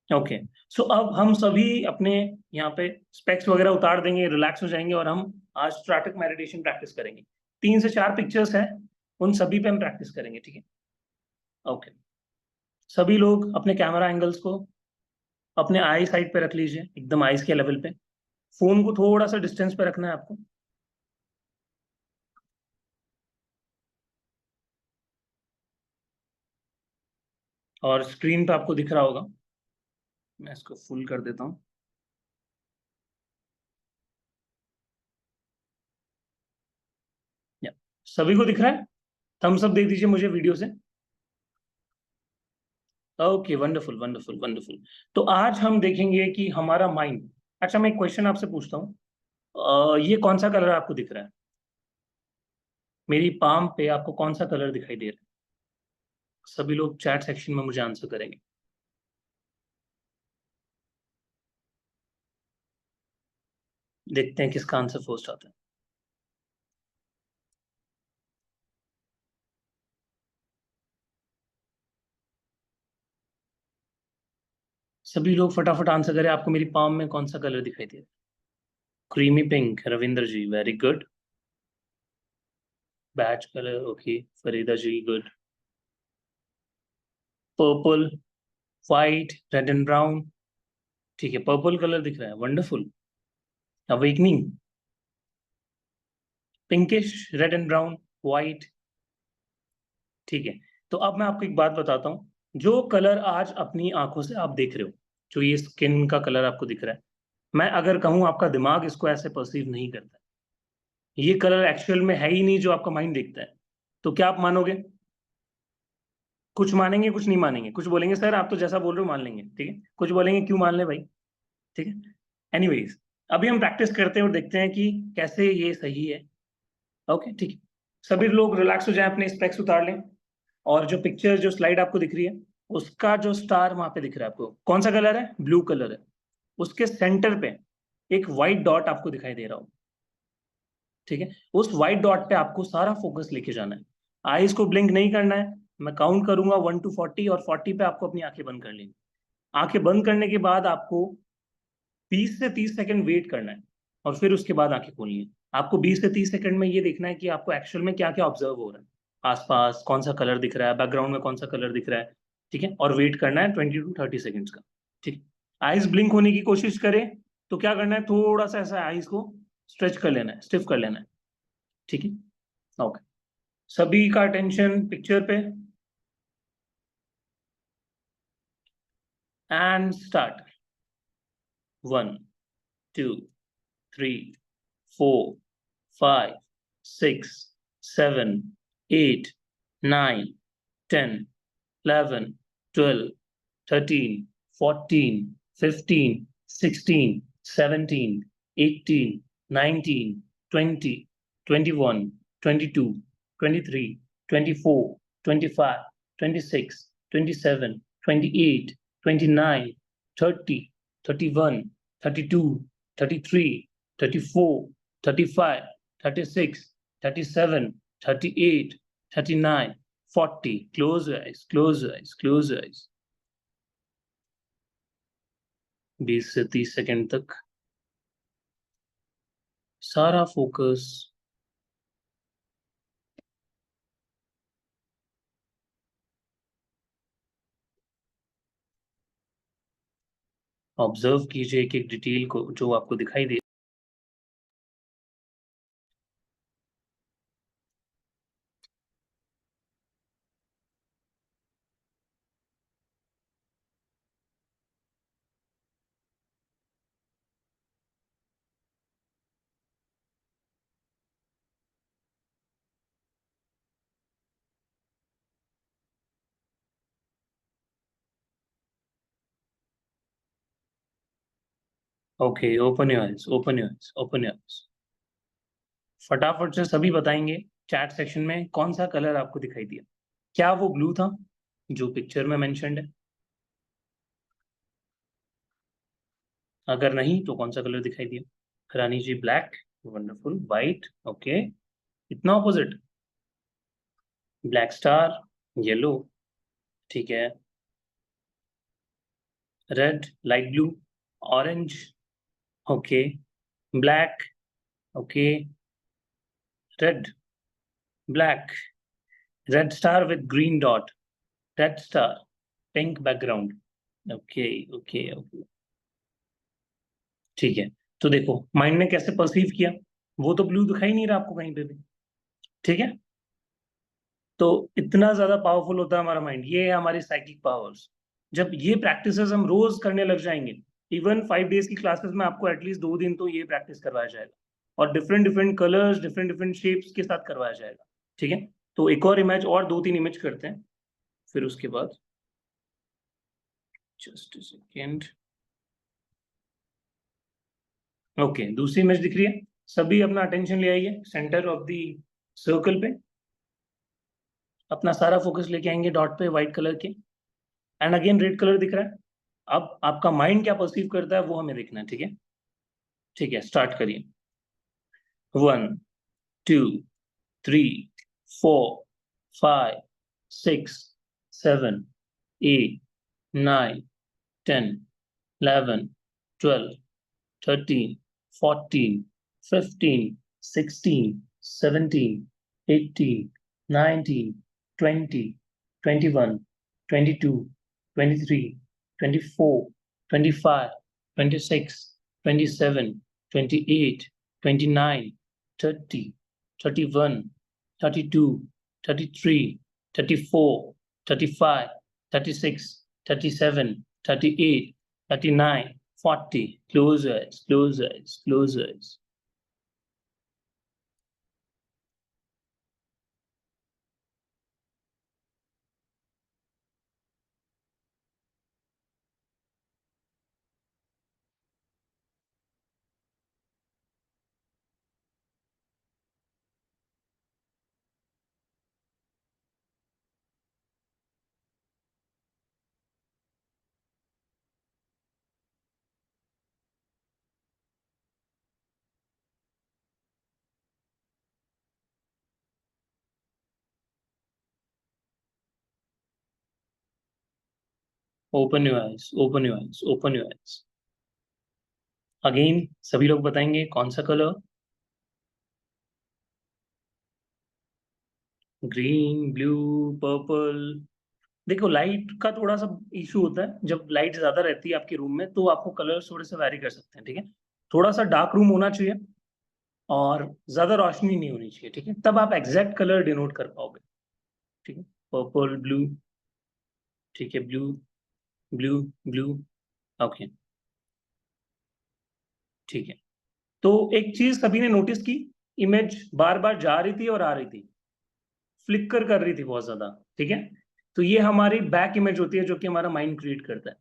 ओके, सो अब हम सभी अपने यहाँ पे स्पेक्स वगैरह उतार देंगे, रिलैक्स हो जाएंगे और हम आज स्टैटिक मेडिटेशन प्रैक्टिस करेंगे। 3 से 4 पिक्चर्स हैं, उन सभी पे हम प्रैक्टिस करेंगे, ठीक है, ओके। सभी लोग अपने कैमरा एंगल्स को अपने आई साइड पे रख लीजिए, एकदम आईज के लेवल पे। फोन को थोड़ा सा डिस्टेंस पे रखना है आपको। और स्क्रीन पे आपको दिख रहा होगा, मैं इसको फुल कर देता हूँ। या, सभी को दिख रहा है? थम्स अप दे दीजिए मुझे वीडियो से। Okay, wonderful wonderful wonderful. तो आज हम देखेंगे कि हमारा माइंड। अच्छा, मैं एक क्वेश्चन आपसे पूछता हूँ, ये कौन सा कलर आपको दिख रहा है? मेरी पाम पे आपको कौन सा कलर दिखाई दे रहा है? सभी लोग चैट सेक्शन में मुझे आंसर करेंगे। देखते हैं किसका आंसर फर्स्ट आता है। सभी लोग फटाफट आंसर करें, आपको मेरी पाम में कौन सा कलर दिखाई दे रहा है? Creamy pink, Ravindra ji very good. Peach colour, okay, Farida ji good. Purple, white, red and brown, ठीक है, पर्पल कलर दिख रहा है, wonderful. Awakening, pinkish, red and brown, white, ठीक है। तो अब मैं आपको एक बात बताता हूँ, जो कलर आज अपनी आंखों से आप देख रहे हो, जो ये स्किन का कलर आपको दिख रहा है, मैं अगर कहूँ आपका दिमाग इसको ऐसे परसीव नहीं करता, ये कलर एक्चुअल में है ही नहीं जो आपका माइंड देखता है, तो क्या आप मानोगे? कुछ मानेंगे, कुछ नहीं मानेंगे, कुछ बोलेंगे सर आप तो जैसा बोल रहे हो मान लेंगे, ठीक है, कुछ बोलेंगे क्यों मान ले भाई, ठीक है। एनीवेज, अभी हम प्रैक्टिस करते हैं और देखते हैं कि कैसे ये सही है। ओके, ठीक है, सभी लोग रिलैक्स हो जाएं, अपने स्पेक्स उतार लें, और जो पिक्चर जो स्लाइड आपको दिख रही है, उसका जो स्टार वहां पे दिख रहा है आपको, कौन सा कलर है? ब्लू कलर है। उसके सेंटर पे एक व्हाइट डॉट आपको दिखाई दे रहा हो, ठीक है। उस व्हाइट डॉट पे आपको सारा फोकस लेके जाना है, आईज को ब्लिंक नहीं करना है। मैं काउंट करूंगा 1 to 40 और 40 पे आपको अपनी आंखें बंद कर लेनी। आंखें बंद करने के बाद आपको 20 से 30 सेकंड वेट करना है और फिर उसके बाद आंखें खोलनी है। आपको 20 से 30 सेकंड में ये देखना है कि आपको एक्चुअल में क्या क्या ऑब्जर्व हो रहा है, आसपास कौन सा कलर दिख रहा है, बैकग्राउंड में कौन सा कलर दिख रहा है, ठीक है। और वेट करना है 20 to 30 सेकंड्स का, ठीक। आइज ब्लिंक होने की कोशिश करें तो क्या करना है, थोड़ा सा ऐसा आइज को स्ट्रेच कर लेना है, स्टिफ कर लेना है, ठीक है, ओके। सभी का अटेंशन पिक्चर पे, and start. 1 2 3 4 5 6 7 8 9 10 11 12 13 14 15 16 17 18 19 20 21 22 23 24 25 26 27 28 29 30 31 32 33 34 35 36 37 38 39 40. Close your eyes, close your eyes, close your eyes. 20 से 30 सेकंड तक सारा फोकस ऑब्जर्व कीजिए एक एक डिटेल को जो आपको दिखाई दे। Okay, open your eyes, open your eyes, open your eyes. फटाफट से सभी बताएंगे चैट सेक्शन में कौन सा कलर आपको दिखाई दिया। क्या वो ब्लू था जो पिक्चर में मेंशन्ड है? अगर नहीं तो कौन सा कलर दिखाई दिया? रानी जी ब्लैक, वंडरफुल। White, okay. इतना ऑपोजिट? ब्लैक स्टार, येलो, ठीक है। Red, light blue, orange, okay. Black, okay. Red, black, red star with green dot, red star, pink background, okay okay okay. ठीक है, तो देखो माइंड ने कैसे परसीव किया, वो तो ब्लू दिखाई नहीं रहा आपको कहीं पे भी, ठीक है। तो इतना ज्यादा पावरफुल होता है हमारा माइंड, ये है हमारी साइकिक पावर्स। जब ये प्रैक्टिसेस हम रोज करने लग जाएंगे, इवन 5 डेज की क्लासेस में आपको एटलीस्ट 2 दिन तो ये प्रैक्टिस करवाया जाएगा, और different different colours, different different shapes के साथ करवाया जाएगा, ठीक है। तो एक और इमेज, और 2-3 इमेज करते हैं, फिर उसके बाद जस्ट सेकेंड। ओके, दूसरी इमेज दिख रही है? सभी अपना अटेंशन ले आइए सेंटर ऑफ द सर्कल पे, अपना सारा फोकस लेके आएंगे डॉट पे व्हाइट कलर के, एंड अगेन रेड कलर दिख रहा है। अब आपका माइंड क्या परसीव करता है वो हमें देखना है, ठीक है। ठीक है, स्टार्ट करिए। 1, 2, 3, 4, 5, 6, 7, 8, 9, 10, 11, 12, 13, 14, 15, 16, 17, 18, 19, 20, 21, 22, 23, 24, 25, 26, 27, 28, 29, 30, 31, 32, 33, 34, close your eyes, close your eyes, close your eyes. Open your eyes, open your eyes, open your eyes. Again सभी लोग बताएंगे कौन सा कलर? Green, blue, purple. देखो लाइट का थोड़ा सा इशू होता है, जब लाइट ज्यादा रहती है आपके रूम में तो आपको कलर्स थोड़े से वैरी कर सकते हैं, ठीक है। थोड़ा सा डार्क रूम होना चाहिए और ज्यादा रोशनी नहीं होनी चाहिए, ठीक है, तब आप एग्जैक्ट कलर डिनोट कर पाओगे, ठीक है। पर्पल, ब्लू, ठीक है, ब्लू, ब्लू, ब्लू, ओके, ठीक है। तो एक चीज सभी ने नोटिस की, इमेज बार बार जा रही थी और आ रही थी, फ्लिकर कर रही थी बहुत ज्यादा, ठीक है। तो ये हमारी बैक इमेज होती है जो कि हमारा माइंड क्रिएट करता है,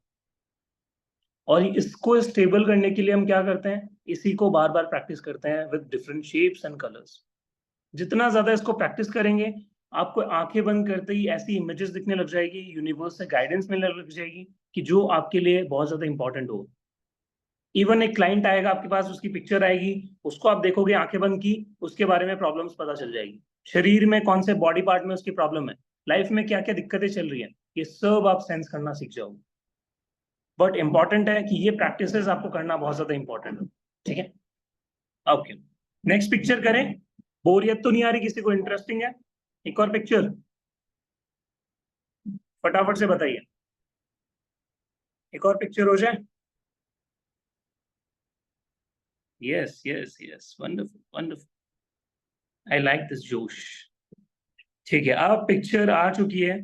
और इसको स्टेबल करने के लिए हम क्या करते हैं, इसी को बार बार प्रैक्टिस करते हैं with different shapes and colours. जितना ज्यादा इसको प्रैक्टिस करेंगे, आपको आंखें बंद करते ही ऐसी इमेजेस दिखने लग जाएगी, यूनिवर्स से गाइडेंस मिलने लग जाएगी कि जो आपके लिए बहुत ज्यादा इंपॉर्टेंट हो। इवन एक क्लाइंट आएगा आपके पास, उसकी पिक्चर आएगी, उसको आप देखोगे आंखें बंद की, उसके बारे में प्रॉब्लम्स पता चल जाएगी, शरीर में कौन से बॉडी पार्ट में उसकी प्रॉब्लम है, लाइफ में क्या क्या दिक्कतें चल रही है, ये सब आप सेंस करना सीख जाओगे। बट इंपॉर्टेंट है कि ये प्रैक्टिसेस आपको करना बहुत ज्यादा इंपॉर्टेंट है, ठीक है। ओके, नेक्स्ट पिक्चर करें, बोरियत तो नहीं आ रही किसी को, इंटरेस्टिंग है? एक और पिक्चर फटाफट से बताइए, एक और पिक्चर हो जाए। Yes yes yes, wonderful wonderful, I like this जोश। ठीक है, अब पिक्चर आ चुकी है।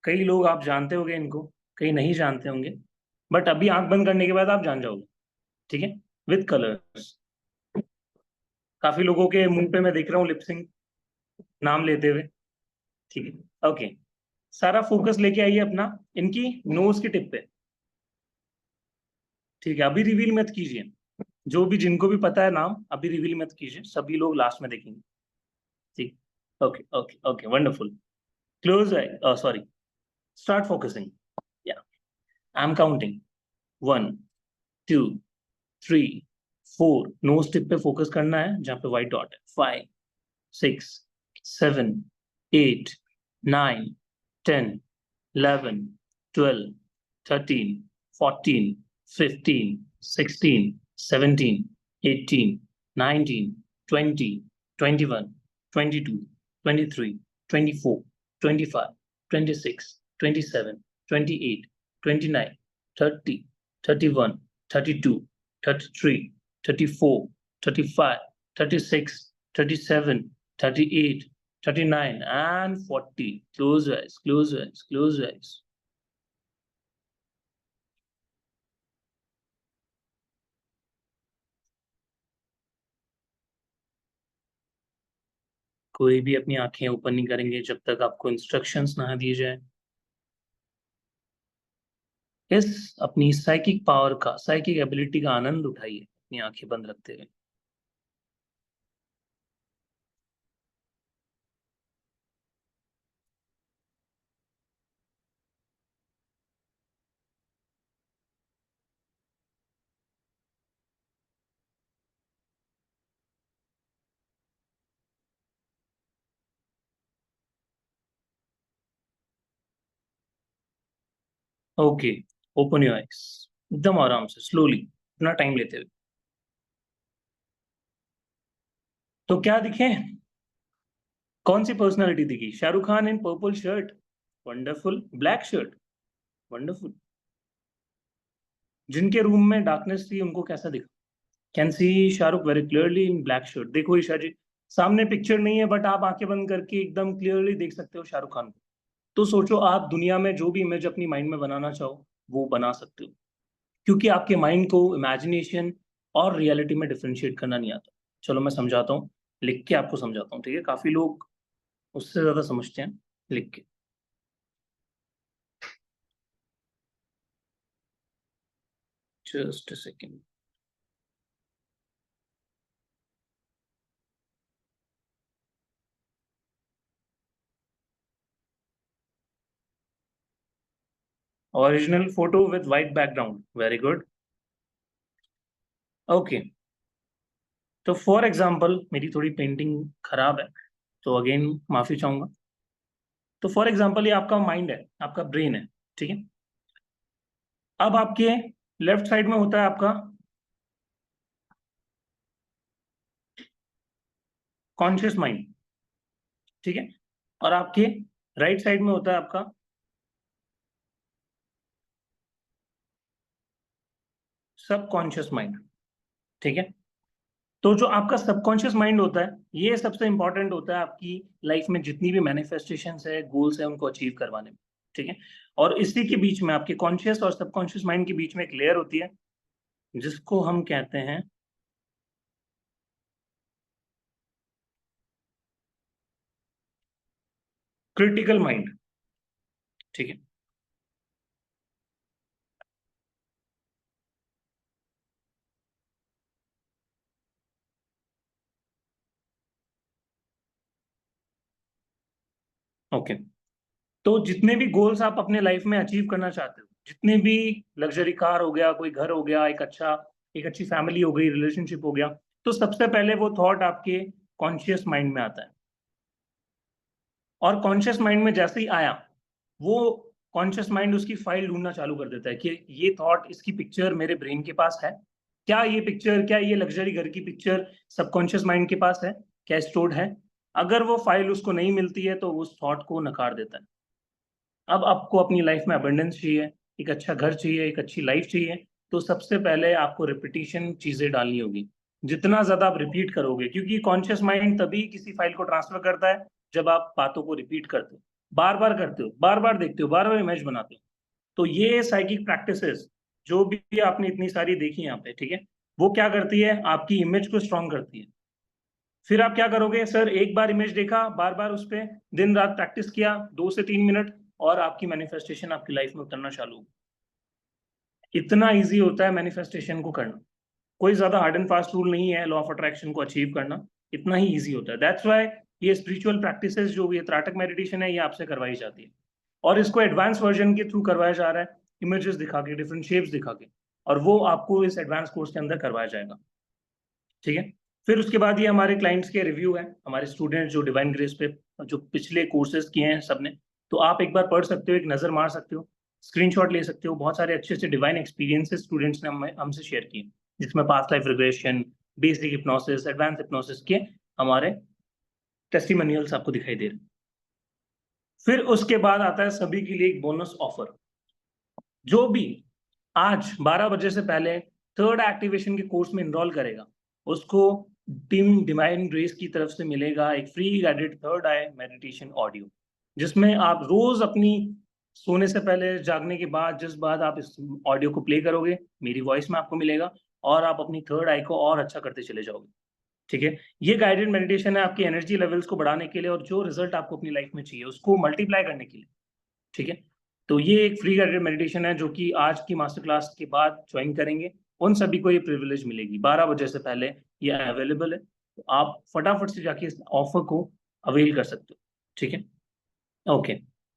कई लोग आप जानते होंगे इनको, कई नहीं जानते होंगे, बट अभी आंख बंद करने के बाद आप जान जाओगे। ठीक है, विद कलर्स। काफी लोगों के मुंह पे मैं देख रहा हूँ लिपसिंग नाम लेते हुए। ठीक है, ओके, सारा फोकस लेके आइए अपना इनकी नोज की टिप पे। ठीक है, अभी रिवील मत कीजिए, जो भी जिनको भी पता है नाम अभी रिवील मत कीजिए, सभी लोग लास्ट में देखेंगे। ठीक, okay okay okay, wonderful. Close eye, sorry, start focusing. Yeah, I am counting 1 2 3 4, nose tip पे फोकस करना है जहां पे व्हाइट डॉट है। 5 6 7 8 9 10 11 12 13 14 15 16 17 18 19 20 21 22 23 24 25 26 27 28 29 30 31 32 33 34 35 36 37 38 39 and 40. Close your eyes, close your eyes, close your eyes. कोई भी अपनी आंखें ओपन नहीं करेंगे जब तक आपको इंस्ट्रक्शंस ना दिए जाए। इस अपनी साइकिक पावर का, साइकिक एबिलिटी का आनंद उठाइए अपनी आंखें बंद रखते हुए। ओके, ओपन योर आईज, एकदम आराम से, स्लोली, अपना टाइम लेते हुए। तो क्या दिखे? कौन सी पर्सनालिटी दिखी? Shahrukh Khan in purple shirt, wonderful, black shirt, wonderful. जिनके रूम में डार्कनेस थी उनको कैसा दिखा? Can see Shahrukh very clearly in black shirt. देखो ईशा जी, सामने पिक्चर नहीं है बट आप आंखें बंद करके एकदम क्लियरली देख सकते हो शाहरुख खान को। तो सोचो, आप दुनिया में जो भी इमेज अपनी माइंड में बनाना चाहो वो बना सकते हो, क्योंकि आपके माइंड को इमेजिनेशन और रियलिटी में डिफरेंशिएट करना नहीं आता। चलो मैं समझाता हूँ, लिख के आपको समझाता हूँ। ठीक है, काफी लोग उससे ज्यादा समझते हैं लिख के। Just a second. Original photo with white background, very good. Okay, तो फॉर एग्जाम्पल मेरी थोड़ी पेंटिंग खराब है, तो अगेन माफी चाहूंगा। तो फॉर एग्जाम्पल ये आपका माइंड है, आपका ब्रेन है। ठीक है, अब आपके लेफ्ट साइड में होता है आपका कॉन्शियस माइंड। ठीक है, और आपके राइट साइड में होता है आपका सबकॉन्शियस माइंड। ठीक है, तो जो आपका सबकॉन्शियस माइंड होता है ये सबसे इंपॉर्टेंट होता है आपकी लाइफ में, जितनी भी मैनिफेस्टेशंस है, गोल्स है, उनको अचीव करवाने में। ठीक है, और इसी के बीच में, आपके कॉन्शियस और सबकॉन्शियस माइंड के बीच में एक लेयर होती है जिसको हम कहते हैं क्रिटिकल माइंड। ठीक है, ओके। तो जितने भी गोल्स आप अपने लाइफ में अचीव करना चाहते हो, जितने भी, लग्जरी कार हो गया, कोई घर हो गया, एक अच्छी फैमिली हो गई, रिलेशनशिप हो गया, तो सबसे पहले वो थॉट आपके कॉन्शियस माइंड में आता है। और कॉन्शियस माइंड में जैसे ही आया, वो कॉन्शियस माइंड उसकी फाइल ढूंढना चालू कर देता है कि ये थॉट, इसकी पिक्चर मेरे ब्रेन के पास है, क्या ये पिक्चर, क्या ये लग्जरी घर की पिक्चर सबकॉन्शियस माइंड के पास है, क्या स्टोर्ड है? अगर वो फाइल उसको नहीं मिलती है तो उस थॉट को नकार देता है। अब आपको अपनी लाइफ में अबंडेंस चाहिए, एक अच्छा घर चाहिए, एक अच्छी लाइफ चाहिए, तो सबसे पहले आपको रिपीटिशन चीजें डालनी होगी। जितना ज्यादा आप रिपीट करोगे, क्योंकि कॉन्शियस माइंड तभी किसी फाइल को ट्रांसफर करता है जब आप बातों को रिपीट करते हो, बार बार करते हो, बार बार देखते हो, बार बार इमेज बनाते हो। तो ये साइकिक प्रैक्टिसेस जो भी आपने इतनी सारी देखी यहाँ पे, ठीक है, वो क्या करती है, आपकी इमेज को स्ट्रॉन्ग करती है। फिर आप क्या करोगे, सर एक बार इमेज देखा, बार बार उस पर दिन रात प्रैक्टिस किया 2 से 3 मिनट, और आपकी मैनिफेस्टेशन आपकी लाइफ में उतरना चालू हो। इतना इजी होता है मैनिफेस्टेशन को करना। कोई ज्यादा हार्ड एंड फास्ट रूल नहीं है लॉ ऑफ अट्रैक्शन को अचीव करना, इतना ही इजी होता है। दैट्स वाई ये स्पिरिचुअल प्रैक्टिसेस जो ये त्राटक मेडिटेशन है, ये आपसे करवाई जाती है, और इसको एडवांस वर्जन के थ्रू करवाया जा रहा है, इमेजेस दिखा के, डिफरेंट शेप्स दिखा के, और वो आपको इस एडवांस कोर्स के अंदर करवाया जाएगा। ठीक है, फिर उसके बाद ये हमारे क्लाइंट्स के रिव्यू है, हमारे स्टूडेंट्स जो डिवाइन ग्रेस पे जो पिछले कोर्सेज किए हैं सबने, तो आप एक बार पढ़ सकते हो, एक नजर मार सकते हो, स्क्रीनशॉट ले सकते हो। बहुत सारे अच्छे अच्छे डिवाइन एक्सपीरियंसेस स्टूडेंट्स ने हमसे शेयर किए, जिसमें past life regression, basic hypnosis, advance hypnosis के हमारे टेस्टिमोनियल्स आपको दिखाई दे रहे हैं। फिर उसके बाद आता है सभी के लिए एक बोनस ऑफर। जो भी आज 12 बजे से पहले थर्ड एक्टिवेशन के कोर्स में इनरोल करेगा, उसको टीम डिवाइन ग्रेस की तरफ से मिलेगा एक फ्री गाइडेड थर्ड आई मेडिटेशन ऑडियो, जिसमें आप रोज अपनी सोने से पहले, जागने के बाद, जिस बाद आप इस ऑडियो को प्ले करोगे, मेरी वॉइस में आपको मिलेगा, और आप अपनी थर्ड आई को और अच्छा करते चले जाओगे। ठीक है, ये गाइडेड मेडिटेशन है आपकी एनर्जी लेवल्स को बढ़ाने के लिए, और जो रिजल्ट आपको अपनी लाइफ में चाहिए उसको मल्टीप्लाई करने के लिए। ठीक है, तो ये एक फ्री गाइडेड मेडिटेशन है जो कि आज की मास्टर क्लास के बाद ज्वाइन करेंगे उन सभी को ये प्रिविलेज मिलेगी। 12 बजे से पहले ये अवेलेबल है, तो आप फटाफट से जाके इस ऑफर को अवेल कर सकते हो। ठीक है, ओके।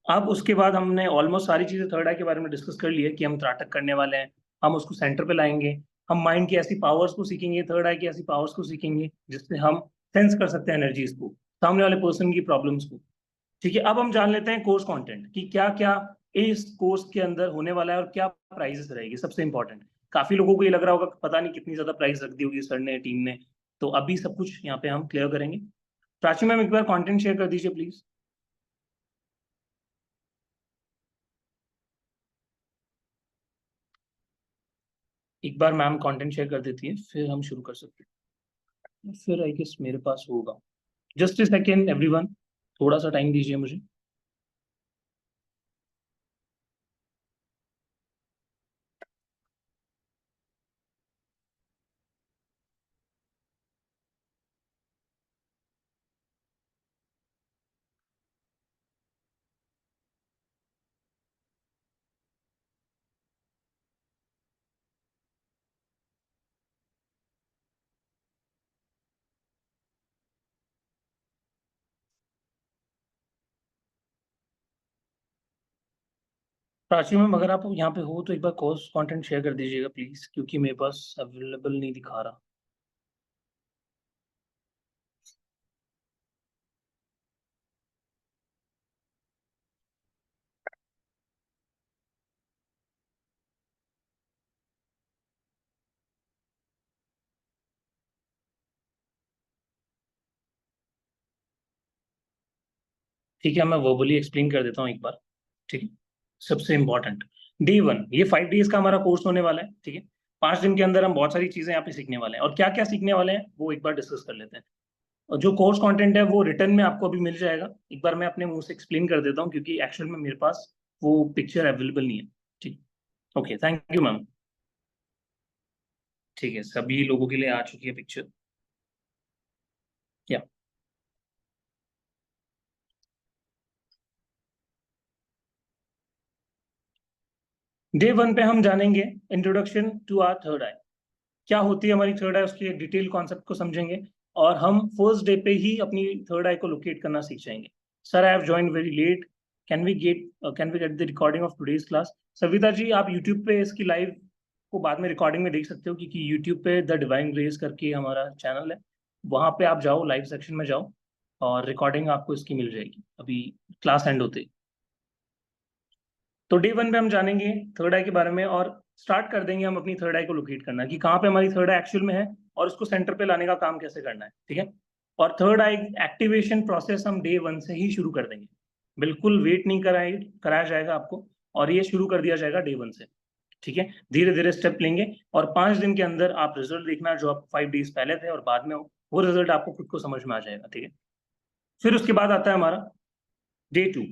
अब उसके बाद हमने ऑलमोस्ट सारी चीजें थर्ड आई के बारे में डिस्कस कर ली है कि हम त्राटक करने वाले हैं, हम उसको सेंटर पे लाएंगे, हम माइंड की ऐसी पावर्स को सीखेंगे, थर्ड आई की ऐसी पावर्स को सीखेंगे जिससे हम सेंस कर सकते हैं एनर्जीज को, सामने वाले पर्सन की प्रॉब्लम्स को। ठीक है, अब हम जान लेते हैं कोर्स कंटेंट कि क्या क्या इस कोर्स के अंदर होने वाला है और क्या प्राइजेस रहेगी। सबसे इंपॉर्टेंट, काफी लोगों को ये लग रहा होगा कि पता नहीं कितनी ज्यादा प्राइस रख दी होगी सर ने, टीम ने, तो अभी सब कुछ यहाँ पे हम क्लियर करेंगे। प्राची मैम एक बार कंटेंट शेयर कर दीजिए प्लीज। एक बार मैम कंटेंट शेयर कर देती है, फिर हम शुरू कर सकते हैं। फिर आई गेस मेरे पास होगा। जस्ट ए सेकेंड एवरीवन, थोड़ा सा टाइम दीजिए मुझे। प्राची मैम अगर आप यहाँ पे हो तो एक बार कोर्स कंटेंट शेयर कर दीजिएगा प्लीज, क्योंकि मेरे पास अवेलेबल नहीं दिखा रहा। ठीक है, मैं वर्बली एक्सप्लेन कर देता हूँ एक बार। ठीक है, सबसे इंपॉर्टेंट, डे 1, ये 5 डेज का हमारा कोर्स होने वाला है। ठीक है, 5 दिन के अंदर हम बहुत सारी चीजें यहाँ पे सीखने वाले हैं, और क्या क्या सीखने वाले हैं वो एक बार डिस्कस कर लेते हैं। और जो कोर्स कंटेंट है वो रिटर्न में आपको अभी मिल जाएगा, एक बार मैं अपने मुंह से एक्सप्लेन कर देता हूँ, क्योंकि एक्चुअल में मेरे पास वो पिक्चर अवेलेबल नहीं है। ठीक, ओके, थैंक यू मैम। ठीक है, सभी लोगों के लिए आ चुकी है पिक्चर। या डे 1 पे हम जानेंगे इंट्रोडक्शन टू आवर थर्ड आई, क्या होती है हमारी थर्ड आई, उसके डिटेल कॉन्सेप्ट को समझेंगे, और हम फर्स्ट डे पे ही अपनी थर्ड आई को लोकेट करना सीख जाएंगे। Sir I have joined very late, can we get the recording of today's class? Savita ji आप यूट्यूब पे इसकी लाइव को बाद में रिकॉर्डिंग में देख सकते हो, क्योंकि यूट्यूब पे द डिवाइन ग्रेस करके हमारा चैनल है, वहां पे आप जाओ, लाइव सेक्शन में जाओ, और रिकॉर्डिंग आपको इसकी मिल जाएगी अभी क्लास एंड होते ही। तो डे 1 पे हम जानेंगे थर्ड आई के बारे में, और स्टार्ट कर देंगे हम अपनी थर्ड आई को लोकेट करना कि कहाँ पे हमारी थर्ड आई एक्चुअल में है और उसको सेंटर पे लाने का काम कैसे करना है, ठीक है। और थर्ड आई एक्टिवेशन प्रोसेस हम डे 1 से ही शुरू कर देंगे, बिल्कुल वेट नहीं कराया जाएगा आपको, और ये शुरू कर दिया जाएगा डे 1 से, ठीक है। धीरे धीरे स्टेप लेंगे और 5 दिन के अंदर आप रिजल्ट देखना जो आप 5 डेज पहले थे और बाद में वो रिजल्ट आपको खुद को समझ में आ जाएगा, ठीक है। फिर उसके बाद आता है हमारा डे 2।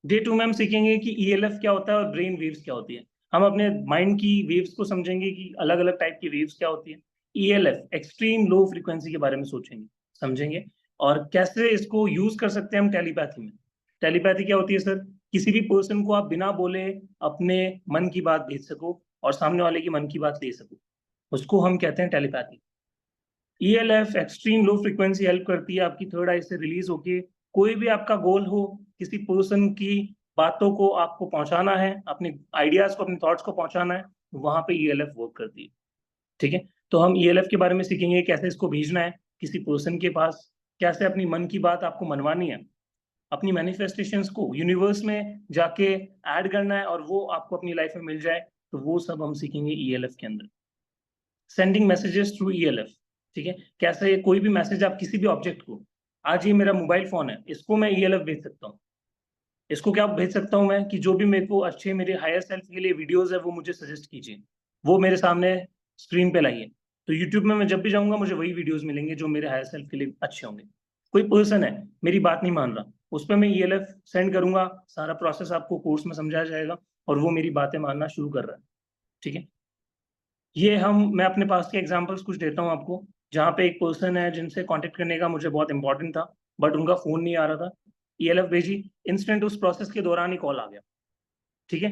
डे 2 में हम सीखेंगे कि ईएलएफ क्या होता है और ब्रेन वेव्स क्या होती है। हम अपने माइंड की वेव्स को समझेंगे कि अलग अलग टाइप की वेव्स क्या होती है। ईएलएफ एक्सट्रीम लो फ्रीक्वेंसी के बारे में सोचेंगे, समझेंगे, और कैसे इसको यूज कर सकते हैं हम टेलीपैथी में। टेलीपैथी क्या होती है सर? किसी भी पर्सन को आप बिना बोले अपने मन की बात भेज सको और सामने वाले की मन की बात ले सको, उसको हम कहते हैं telepathy. ELF extreme low frequency help करती है आपकी थर्ड आई से रिलीज होके कोई भी आपका गोल हो, किसी पर्सन की बातों को आपको पहुंचाना है, अपने आइडियाज को, अपने थॉट्स को पहुंचाना है, वहां पे ईएलएफ वर्क करती है, ठीक है। तो हम ईएलएफ के बारे में सीखेंगे कैसे इसको भेजना है किसी पर्सन के पास, कैसे अपनी मन की बात आपको मनवानी है, अपनी मैनिफेस्टेशंस को यूनिवर्स में जाके ऐड करना है और वो आपको अपनी लाइफ में मिल जाए, तो वो सब हम सीखेंगे ईएलएफ के अंदर। सेंडिंग मैसेजेस थ्रू ईएलएफ, ठीक है। कैसे कोई भी मैसेज आप किसी भी ऑब्जेक्ट को, आज ये मेरा मोबाइल फोन है, इसको मैं ईएलएफ भेज सकता हूँ। इसको क्या भेज सकता हूँ मैं कि जो भी मेरे को अच्छे मेरे हायर सेल्फ के लिए वीडियोस है वो मुझे सजेस्ट कीजिए, वो मेरे सामने स्क्रीन पे लाइए। तो यूट्यूब में मैं जब भी जाऊंगा मुझे वही वीडियोस मिलेंगे जो मेरे हायर सेल्फ के लिए अच्छे होंगे। कोई पर्सन है मेरी बात नहीं मान रहा, उस पर मैं ईएलएफ सेंड करूंगा, सारा प्रोसेस आपको कोर्स में समझाया जाएगा और वो मेरी बातें मानना शुरू कर रहा है, ठीक है। मैं अपने पास के एग्जांपल्स कुछ देता हूँ आपको, जहाँ पे एक पर्सन है जिनसे कांटेक्ट करने का मुझे बहुत इंपॉर्टेंट था, बट उनका फोन नहीं आ रहा था। ईएलएफ भेजी, इंस्टेंट उस प्रोसेस के दौरान ही कॉल आ गया, ठीक है।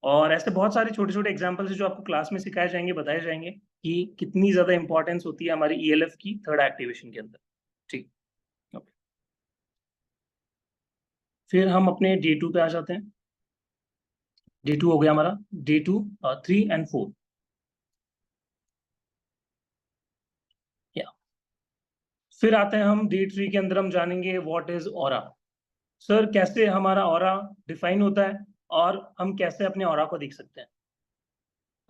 और ऐसे बहुत सारे छोटे छोटे एग्जांपल्स हैं जो आपको क्लास में सिखाए जाएंगे, बताए जाएंगे कि कितनी ज्यादा इंपॉर्टेंस होती है हमारी ईएलएफ की थर्ड एक्टिवेशन के अंदर, ठीक। ओके, फिर हम अपने डे 2 पे आ जाते हैं। डे 2 हो गया हमारा, डे 2, 3 एंड 4। फिर आते हैं हम डे 3 के अंदर, हम जानेंगे व्हाट इज ऑरा। सर कैसे हमारा ऑरा डिफाइन होता है और हम कैसे अपने ऑरा को देख सकते हैं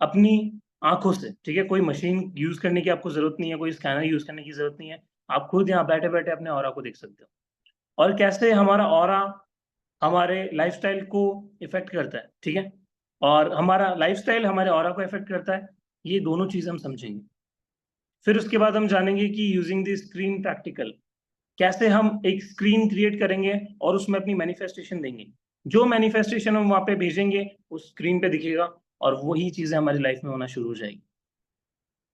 अपनी आंखों से, ठीक है। कोई मशीन यूज करने की आपको जरूरत नहीं है, कोई स्कैनर यूज करने की जरूरत नहीं है, आप खुद यहाँ बैठे बैठे अपने ऑरा को देख सकते हो। और कैसे हमारा ऑरा हमारे लाइफस्टाइल को इफेक्ट करता है, ठीक है, और हमारा लाइफस्टाइल हमारे ऑरा को इफेक्ट करता है, ये दोनों चीज हम समझेंगे। फिर उसके बाद हम जानेंगे कि यूजिंग द स्क्रीन प्रैक्टिकल, कैसे हम एक स्क्रीन क्रिएट करेंगे और उसमें अपनी मैनिफेस्टेशन देंगे। जो मैनिफेस्टेशन हम वहां पे भेजेंगे उस स्क्रीन पे दिखेगा और वही चीजें हमारी लाइफ में होना शुरू हो जाएगी,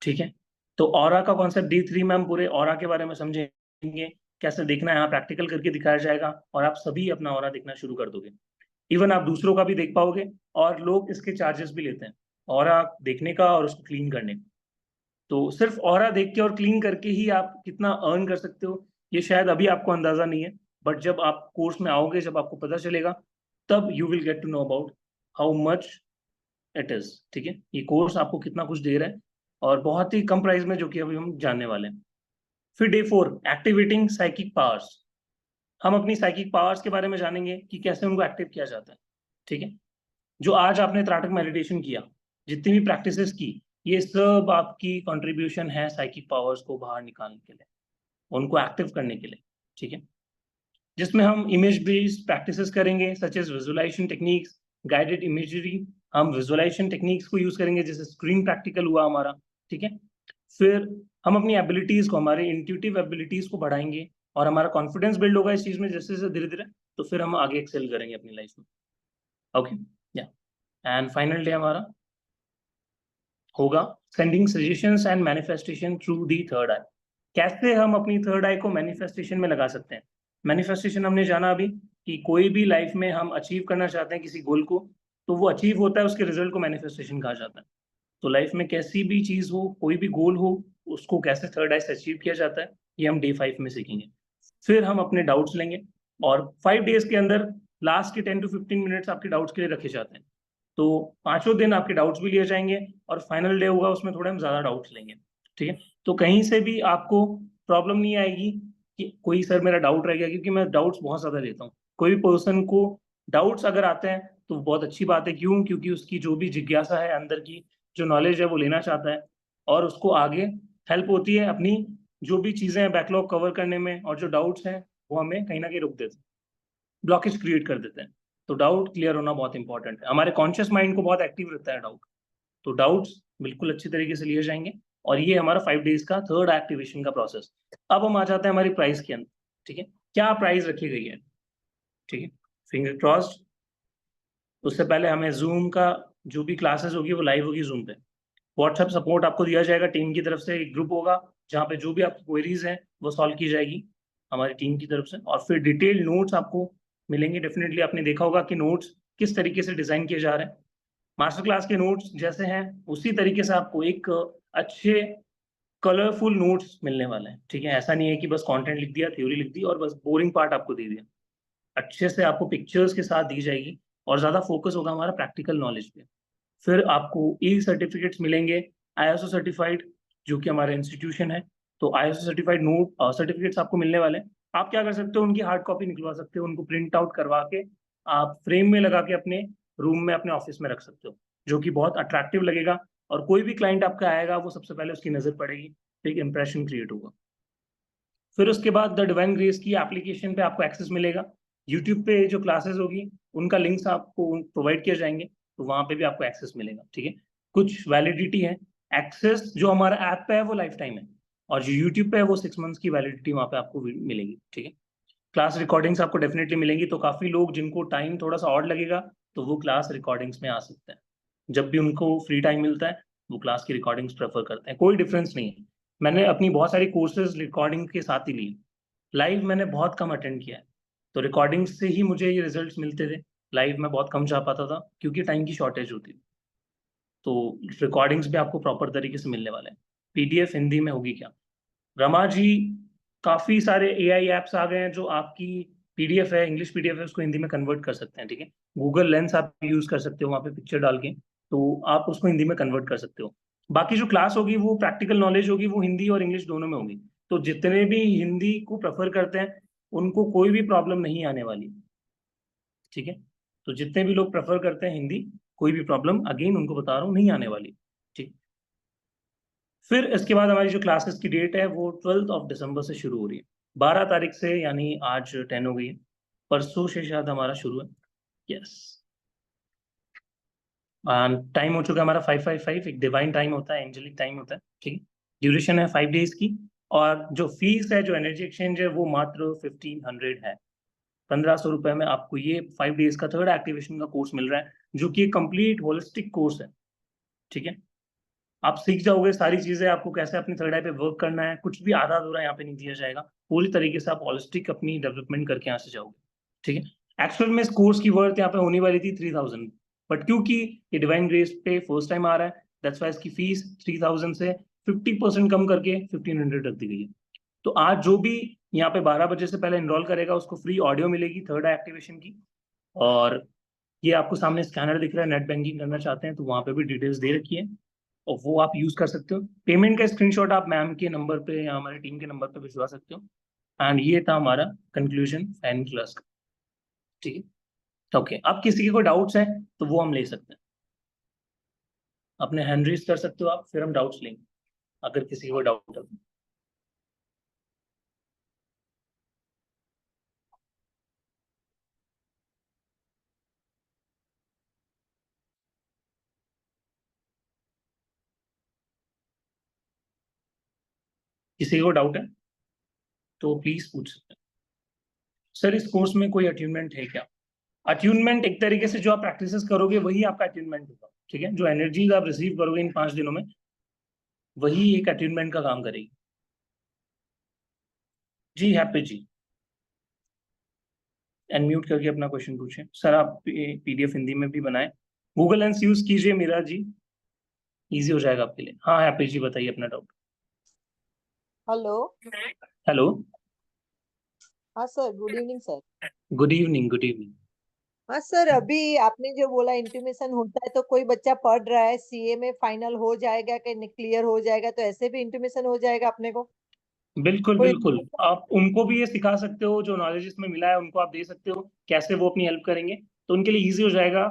ठीक है। तो ऑरा का कॉन्सेप्ट डे 3 में हम पूरे ऑरा के बारे में समझेंगे, कैसे देखना है, यहाँ प्रैक्टिकल करके दिखाया जाएगा और आप सभी अपना ऑरा देखना शुरू कर दोगे। इवन आप दूसरों का भी देख पाओगे और लोग इसके चार्जेस भी लेते हैं ऑरा देखने का और उसको क्लीन करने का। तो सिर्फ ऑरा देख के और क्लीन करके ही आप कितना अर्न कर सकते हो ये शायद अभी आपको अंदाजा नहीं है, बट जब आप कोर्स में आओगे, जब आपको पता चलेगा, तब you will get to know about how much it is, ठीक है। ये कोर्स आपको कितना कुछ दे रहा है और बहुत ही कम प्राइस में, जो कि अभी हम जानने वाले हैं। फिर डे 4, एक्टिवेटिंग साइकिक पावर्स। हम अपनी साइकिक पावर्स के बारे में जानेंगे कि कैसे उनको एक्टिव किया जाता है, ठीक है। जो आज आपने त्राटक मेडिटेशन किया, जितनी भी प्रैक्टिसेस की, ये सब आपकी कंट्रीब्यूशन है साइकिक पावर्स को बाहर निकालने के लिए, उनको एक्टिव करने के लिए, ठीक है। जिसमें हम इमेज बेस्ड प्रैक्टिसेस करेंगे such as visualisation techniques, guided imagery. हम विजुअलाइजेशन टेक्निक्स को यूज करेंगे, जैसे स्क्रीन प्रैक्टिकल हुआ हमारा, ठीक है। फिर हम अपनी एबिलिटीज को, हमारे इंट्यूटिव एबिलिटीज को बढ़ाएंगे और हमारा कॉन्फिडेंस बिल्ड होगा इस चीज में जैसे जैसे धीरे धीरे, तो फिर हम आगे एक्सेल करेंगे अपनी लाइफ में। ओके, या एंड फाइनल डे हमारा होगा sending suggestions and manifestation through the third eye. कैसे हम अपनी थर्ड आई को मैनिफेस्टेशन में लगा सकते हैं। मैनिफेस्टेशन हमने जाना अभी कि कोई भी लाइफ में हम अचीव करना चाहते हैं किसी गोल को, तो वो अचीव होता है, उसके रिजल्ट को मैनिफेस्टेशन कहा जाता है। तो लाइफ में कैसी भी चीज हो, कोई भी गोल हो, उसको कैसे थर्ड आई से अचीव किया जाता है, ये हम डे 5 में सीखेंगे। फिर हम अपने डाउट्स लेंगे और 5 डेज के अंदर लास्ट के 10 to 15 मिनट्स आपके डाउट्स के लिए रखे जाते हैं। तो पांचों दिन आपके डाउट्स भी लिए जाएंगे और फाइनल डे होगा, उसमें थोड़े हम ज्यादा डाउट्स लेंगे, ठीक है। तो कहीं से भी आपको प्रॉब्लम नहीं आएगी कि कोई सर मेरा डाउट रह गया, क्योंकि मैं डाउट्स बहुत ज्यादा लेता हूँ। कोई भी पर्सन को डाउट्स अगर आते हैं तो बहुत अच्छी बात है, क्यों? क्योंकि उसकी जो भी जिज्ञासा है अंदर की, जो नॉलेज है वो लेना चाहता है और उसको आगे हेल्प होती है अपनी जो भी चीजें हैं बैकलॉग कवर करने में, और जो डाउट्स हैं वो हमें कहीं ना कहीं रोक देते हैं, ब्लॉकेज क्रिएट कर देते हैं। तो डाउट क्लियर होना बहुत इंपॉर्टेंट है, हमारे कॉन्शियस माइंड को बहुत एक्टिव रहता है डाउट। तो डाउट्स बिल्कुल अच्छी तरीके से लिए जाएंगे, और ये हमारा 5 days का थर्ड एक्टिवेशन का प्रोसेस। अब हम आ जाते हैं हमारी प्राइस के अंदर। ठीक है, क्या प्राइस रखी गई है? ठीक है, फिंगर क्रॉस्ड। उससे पहले हमें जूम का जो भी क्लासेस होगी वो लाइव होगी जूम पे। व्हाट्सएप सपोर्ट आपको दिया जाएगा टीम की तरफ से, एक ग्रुप होगा जहाँ पे जो भी आपकी क्वेरीज हैं वो सॉल्व की जाएगी हमारी टीम की तरफ से। और फिर डिटेल नोट्स आपको मिलेंगे। डेफिनेटली आपने देखा होगा कि नोट्स किस तरीके से डिजाइन किए जा रहे हैं। मास्टर क्लास के नोट्स जैसे हैं उसी तरीके से आपको एक अच्छे कलरफुल नोट्स मिलने वाले हैं। ठीक है, ऐसा नहीं है कि बस कंटेंट लिख दिया, थ्योरी लिख दी और बस बोरिंग पार्ट आपको दे दिया। अच्छे से आपको पिक्चर्स के साथ दी जाएगी और ज्यादा फोकस होगा हमारा प्रैक्टिकल नॉलेज पे। फिर आपको ई सर्टिफिकेट्स मिलेंगे, आईएसओ सर्टिफाइड, जो कि हमारा इंस्टीट्यूशन है। तो आईएसओ सर्टिफाइड नोट सर्टिफिकेट्स आपको मिलने वाले हैं। आप क्या कर सकते हो, उनकी हार्ड कॉपी निकलवा सकते हो, उनको प्रिंट आउट करवा के आप फ्रेम में लगा के अपने रूम में अपने ऑफिस में रख सकते हो, जो कि बहुत अट्रैक्टिव लगेगा। और कोई भी क्लाइंट आपका आएगा वो सबसे पहले उसकी नजर पड़ेगी, तो एक इंप्रेशन क्रिएट होगा। फिर उसके बाद द डिवाइन ग्रेस की एप्लीकेशन पे आपको एक्सेस मिलेगा। यूट्यूब पे जो क्लासेस होगी उनका लिंक्स आपको प्रोवाइड किए जाएंगे, तो वहां पे भी आपको एक्सेस मिलेगा। ठीक है, कुछ वैलिडिटी है। एक्सेस जो हमारा ऐप पे है वो लाइफ टाइम है, और जो यूट्यूब पे है वो 6 months की वैलिडिटी वहां पे आपको मिलेगी। ठीक है, क्लास रिकॉर्डिंग्स आपको डेफिनेटली मिलेंगी। तो काफी लोग जिनको टाइम थोड़ा सा और लगेगा तो वो क्लास रिकॉर्डिंग्स में आ सकते हैं। जब भी उनको फ्री टाइम मिलता है वो क्लास की रिकॉर्डिंग्स प्रेफर करते हैं, कोई डिफरेंस नहीं है। मैंने अपनी बहुत सारी कोर्सेज रिकॉर्डिंग के साथ ही ली, लाइव मैंने बहुत कम अटेंड किया है। तो रिकॉर्डिंग से ही मुझे ये रिजल्ट्स मिलते थे। लाइव में बहुत कम जा पाता था क्योंकि टाइम की शॉर्टेज होती थी। तो रिकॉर्डिंग्स भी आपको प्रॉपर तरीके से मिलने वाले हैं। पीडीएफ हिंदी में होगी क्या? रमा जी, काफी सारे एआई एप्स आ गए हैं जो आपकी पीडीएफ है, इंग्लिश पीडीएफ है, उसको हिंदी में कन्वर्ट कर सकते हैं। ठीक है, गूगल लेंस आप यूज कर सकते हो, वहाँ पे पिक्चर डाल के तो आप उसको हिंदी में कन्वर्ट कर सकते हो। बाकी जो क्लास होगी वो प्रैक्टिकल नॉलेज होगी, वो हिंदी और इंग्लिश दोनों में होगी। तो जितने भी हिंदी को प्रेफर करते हैं उनको कोई भी प्रॉब्लम नहीं आने वाली। ठीक है, तो जितने भी लोग प्रेफर करते हैं हिंदी, कोई भी प्रॉब्लम अगेन उनको बता रहा हूँ नहीं आने वाली। ठीक, फिर इसके बाद हमारी जो क्लासेस की डेट है वो 12 दिसंबर से शुरू हो रही है। 12 तारीख से, यानी आज 10 हो गई है, परसों से शायद हमारा शुरू है। यस, टाइम हो चुका है हमारा 555। एक डिवाइन टाइम होता है, एंजेलिक टाइम होता है। ठीक है, ड्यूरेशन है 5 days की। और जो फीस है, जो एनर्जी एक्सचेंज है, वो मात्र 1500 है। 1500 रुपए में आपको ये 5 days का थर्ड एक्टिवेशन का कोर्स मिल रहा है, जो कि एक कंप्लीट होलिस्टिक कोर्स है। ठीक है, आप सीख जाओगे सारी चीजें, आपको कैसे अपने थर्ड आई पे वर्क करना है, कुछ भी आधा अधूरा यहाँ पे नहीं दिया जाएगा। पूरी तरीके से आप होलिस्टिक अपनी डेवलपमेंट करके यहाँ से जाओगे। ठीक है, एक्चुअल में इस कोर्स की वर्थ यहाँ पे होने वाली थी 3000, बट क्योंकि ये डिवाइन ग्रेस पे फर्स्ट टाइम आ रहा है, दैट्स वाई इसकी फीस 3000 से 50% कम करके 1500 रख दी गई है। तो आज जो भी यहाँ पे 12 बजे से पहले एनरोल करेगा उसको फ्री ऑडियो मिलेगी थर्ड एक्टिवेशन की। और ये आपको सामने स्कैनर दिख रहा है, नेट बैंकिंग करना चाहते हैं तो वहां पे भी डिटेल्स दे रखी है, और वो आप यूज कर सकते हो। पेमेंट का स्क्रीनशॉट आप मैम के नंबर पे या हमारी टीम के नंबर पे भिजवा सकते हो। एंड ये था हमारा कंक्लूजन फाइनल क्लास का। ठीक है, ओके, अब किसी के कोई डाउट्स हैं तो वो हम ले सकते हैं, अपने हैंड रेज कर सकते हो आप, फिर हम डाउट्स लेंगे अगर किसी को डाउट है। किसी को डाउट है तो प्लीज पूछ सकते हैं। सर, इस कोर्स में कोई अट्यूनमेंट है क्या? अट्यूनमेंट एक तरीके से जो आप प्रैक्टिसेस करोगे वही आपका अट्यूनमेंट होगा। ठीक है, जो एनर्जीज आप रिसीव करोगे इन 5 दिनों में वही एक अट्यूनमेंट का काम करेगी। जी हैप्पी जी, अनम्यूट करके अपना क्वेश्चन पूछें। सर आप पीडीएफ हिंदी में भी बनाए, गूगल लेंस यूज कीजिए मीरा जी, इजी हो जाएगा आपके लिए। हाँ हैप्पी जी, बताइए अपना डाउट। हेलो। हेलो, हाँ sir, good evening sir. Good evening, good evening. हाँ सर, अभी आपने जो बोला इंटीमेशन होता है, तो कोई बच्चा पढ़ रहा है सीए में, फाइनल हो जाएगा कि क्लियर हो जाएगा, तो ऐसे भी इंटीमेशन हो जाएगा अपने को? बिल्कुल कोई? बिल्कुल, आप उनको भी ये सिखा सकते हो, जो नॉलेज इसमें मिला है उनको आप दे सकते हो कैसे वो अपनी हेल्प करेंगे, तो उनके लिए इजी हो जाएगा।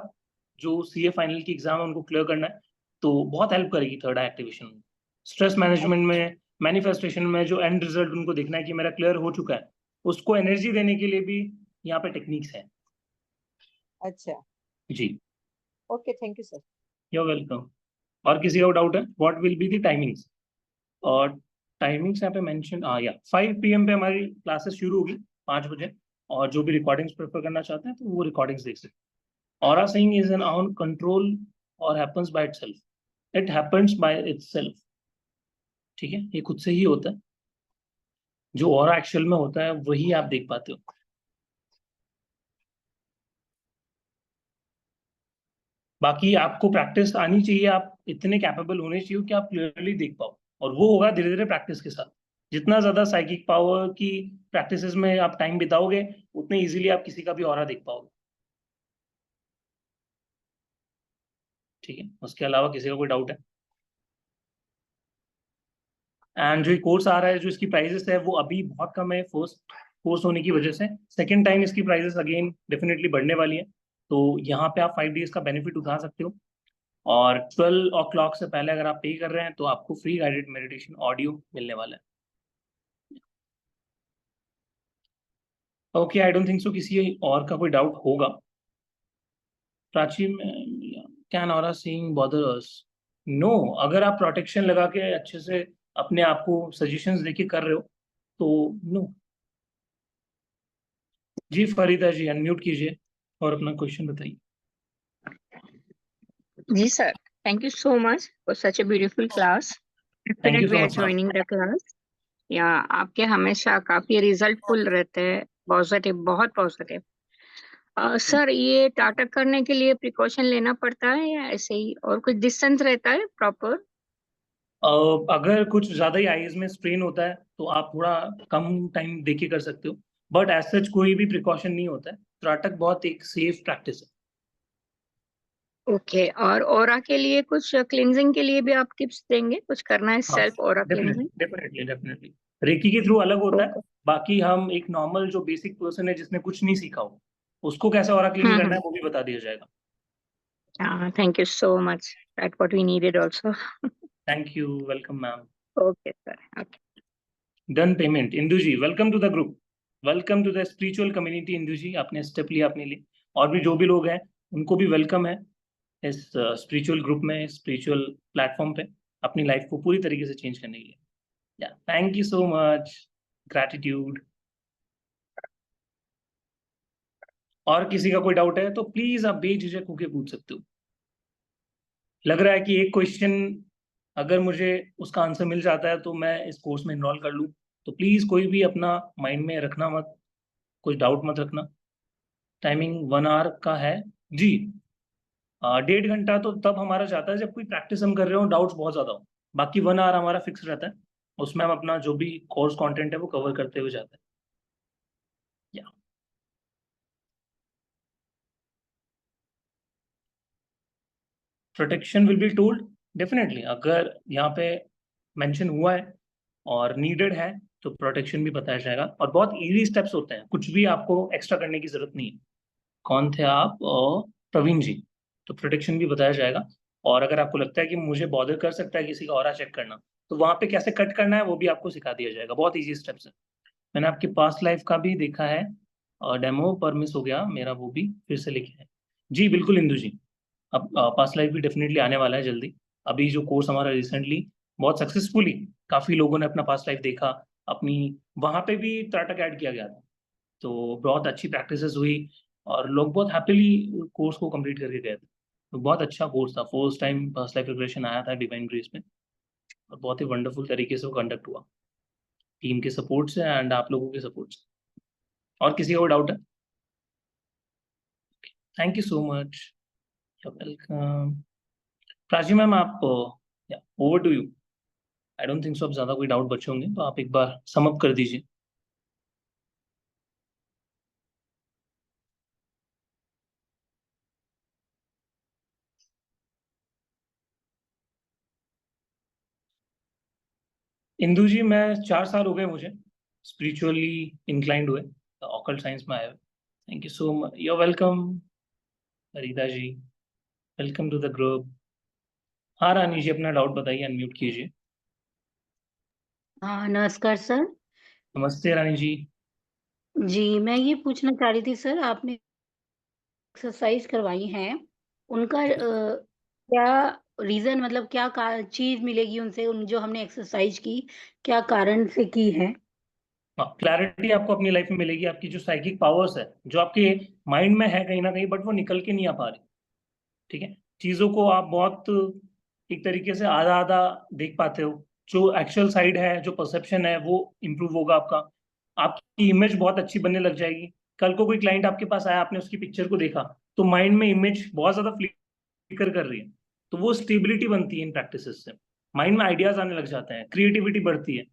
जो सीए फाइनल की एग्जाम है उनको क्लियर करना है, तो बहुत हेल्प करेगी थर्ड आई एक्टिवेशन में। स्ट्रेस मैनेजमेंट में, मैनिफेस्टेशन में जो एंड रिजल्ट उनको देखना है कि मेरा क्लियर हो चुका है, उसको एनर्जी देने के लिए भी यहाँ पे टेक्निक्स है। अच्छा, जी, okay, thank you sir. You welcome. और किसी का डाउट है? What will be the timings? और टाइमिंग्स यहाँ पे मेंशन, या 5 PM पे हमारी क्लासेस शुरू होगी, 5 बजे। और जो भी रिकॉर्डिंग्स प्रेफर करना चाहते हैं तो वो रिकॉर्डिंग्स देख सकते हैं। Aura seeing is an on control और happens by itself. It happens by itself, ठीक है, ये खुद से ही होता है। जो ऑरा एक्चुअल में होता है वही आप देख पाते हो। बाकी आपको प्रैक्टिस आनी चाहिए, आप इतने कैपेबल होने चाहिए कि आप क्लियरली देख पाओ, और वो होगा धीरे धीरे प्रैक्टिस के साथ। जितना ज्यादा साइकिक पावर की प्रैक्टिसेस में आप टाइम बिताओगे, उतने इजीली आप किसी का भी ऑरा देख पाओगे। ठीक है, उसके अलावा किसी का कोई डाउट है? एंड जो कोर्स आ रहा है, जो इसकी प्राइजेस है वो अभी बहुत कम है, फर्स्ट कोर्स होने की वजह से। सेकेंड टाइम इसकी प्राइजेस अगेन डेफिनेटली बढ़ने वाली है। तो यहाँ पे आप 5 डेज का बेनिफिट उठा सकते हो। और 12 o'clock से पहले अगर आप पे कर रहे हैं तो आपको फ्री गाइडेड मेडिटेशन ऑडियो मिलने वाला है। Okay, I don't think so किसी और का कोई डाउट होगा। Prachi ma'am can aura seeing bother us? No, अगर आप प्रोटेक्शन लगा के अच्छे से अपने आप को सजेशंस देके कर रहे हो तो नो। जी फरीदा जी, अनम्यूट कीजिए और अपना क्वेश्चन बताइए। जी sir, thank you so much for such a beautiful class. Thank you Definitely we so are much. joining the class. या आपके हमेशा काफी रिजल्टफुल रहते हैं, पॉजिटिव, बहुत पॉजिटिव। सर, ये स्टार्टअप करने के लिए प्रिकॉशन लेना पड़ता है या ऐसे ही, और कुछ डिस्टेंस रहता है प्रॉपर? अगर कुछ ज्यादा ही आईज में स्ट्रेन होता है तो आप थोड़ा कम टाइम देके कर सकते हो, बट एज सच कोई भी प्रिकॉशन नहीं होता है। त्राटक बहुत एक सेफ प्रैक्टिस है। ओके, और ओरा के लिए कुछ क्लींजिंग के लिए भी आप टिप्स देंगे? कुछ करना है हाँ, self aura definitely cleansing? Definitely definitely. Reiki के थ्रू अलग होता है। ओके। बाकी हम एक नॉर्मल जो बेसिक पर्सन है जिसने कुछ नहीं सीखा हो, उसको कैसे ऑरा क्लीनिंग करना है वो भी बता दिया जाएगा। Thank you so much, that what we needed also. Thank you, welcome ma'am. Okay sir, okay. Done payment. Indu ji, welcome to the group, welcome to the spiritual community. Indu ji, आपने स्टेप लिया अपने लिए, और भी जो भी लोग हैं उनको भी वेलकम है इस स्पिरिचुअल ग्रुप में, स्पिरिचुअल प्लेटफॉर्म पे अपनी लाइफ को पूरी तरीके से चेंज करने के लिए। या thank you so much, gratitude. और किसी का कोई डाउट है तो प्लीज आप बेझिझक होके पूछ सकते हो। लग रहा है कि एक क्वेश्चन अगर मुझे उसका आंसर मिल जाता है तो मैं इस कोर्स में इनरोल कर लूँ, तो प्लीज कोई भी अपना माइंड में रखना मत, कोई डाउट मत रखना। टाइमिंग 1 hour का है जी। 1.5 घंटा तो तब हमारा जाता है जब कोई प्रैक्टिस हम कर रहे हो, डाउट्स बहुत ज्यादा हो। बाकी 1 hour हमारा फिक्स रहता है, उसमें हम अपना जो भी कोर्स कंटेंट है वो कवर करते हुए जाते हैं। या protection will be told, definitely अगर यहाँ पे मेंशन हुआ है और नीडेड है तो प्रोटेक्शन भी बताया जाएगा। और बहुत इजी स्टेप्स होते हैं, कुछ भी आपको एक्स्ट्रा करने की जरूरत नहीं है। कौन थे आप? प्रवीण जी। तो प्रोटेक्शन भी बताया जाएगा। और अगर आपको लगता है कि मुझे बॉदर कर सकता है किसी का ऑरा चेक करना, तो वहां पे कैसे कट करना है वो भी आपको सिखा दिया जाएगा। बहुत इजी स्टेप्स है। मैंने आपकी पास्ट लाइफ का भी देखा है, और डेमो पर मिस हो गया मेरा, वो भी फिर से लिखे है। जी बिल्कुल इंदु जी, अब पास्ट लाइफ भी डेफिनेटली आने वाला है जल्दी। अभी जो कोर्स हमारा रिसेंटली बहुत सक्सेसफुली काफी लोगों ने अपना पास्ट लाइफ देखा अपनी, वहां पे भी त्राटक ऐड किया गया था। तो बहुत अच्छी प्रैक्टिसेस हुई और लोग बहुत हैप्पीली कोर्स को कंप्लीट करके गए थे। तो बहुत अच्छा कोर्स था, first time past life regression आया था डिवाइन ग्रेस में, और बहुत ही वंडरफुल तरीके से वो कंडक्ट हुआ, टीम के सपोर्ट से एंड आप लोगों के सपोर्ट से। और किसी का कोई डाउट है? Thank you so much, welcome. Prachi ma'am, आप over to you. I don't think so अब ज्यादा कोई डाउट बचे होंगे, तो आप एक बार सम अप कर दीजिए। इंदु जी, मैं 4 साल हो गए मुझे स्पिरिचुअली इंक्लाइंड हुए, ऑकल्ट साइंस में आए हुए। Thank you so much, you welcome. Rita ji, welcome to the group. हाँ रानी जी, अपना डाउट बताइए, अनम्यूट कीजिए। हाँ नमस्कार सर। नमस्ते रानी जी। जी मैं ये पूछना चाह रही थी सर, आपने एक्सरसाइज करवाई हैं उनका क्या रीजन, मतलब क्या चीज मिलेगी उनसे, उन जो हमने एक्सरसाइज की क्या कारण से की है? हाँ, क्लैरिटी आपको अपनी लाइफ में मिलेगी। आपकी जो साइकिक पावर्स है, जो आपके माइंड में है कहीं ना कहीं, बट वो निकल के नहीं आ पा रही। ठीक है, चीजों को आप बहुत एक तरीके से आधा आधा देख पाते हो। जो एक्चुअल साइड है, जो परसेप्शन है, वो इम्प्रूव होगा आपका। आपकी इमेज बहुत अच्छी बनने लग जाएगी। कल को कोई क्लाइंट आपके पास आया, आपने उसकी पिक्चर को देखा, तो माइंड में इमेज बहुत ज्यादा फ्लिकर कर रही है, तो वो स्टेबिलिटी बनती है इन प्रैक्टिसेस से। माइंड में आइडियाज आने लग जाते हैं, क्रिएटिविटी बढ़ती है।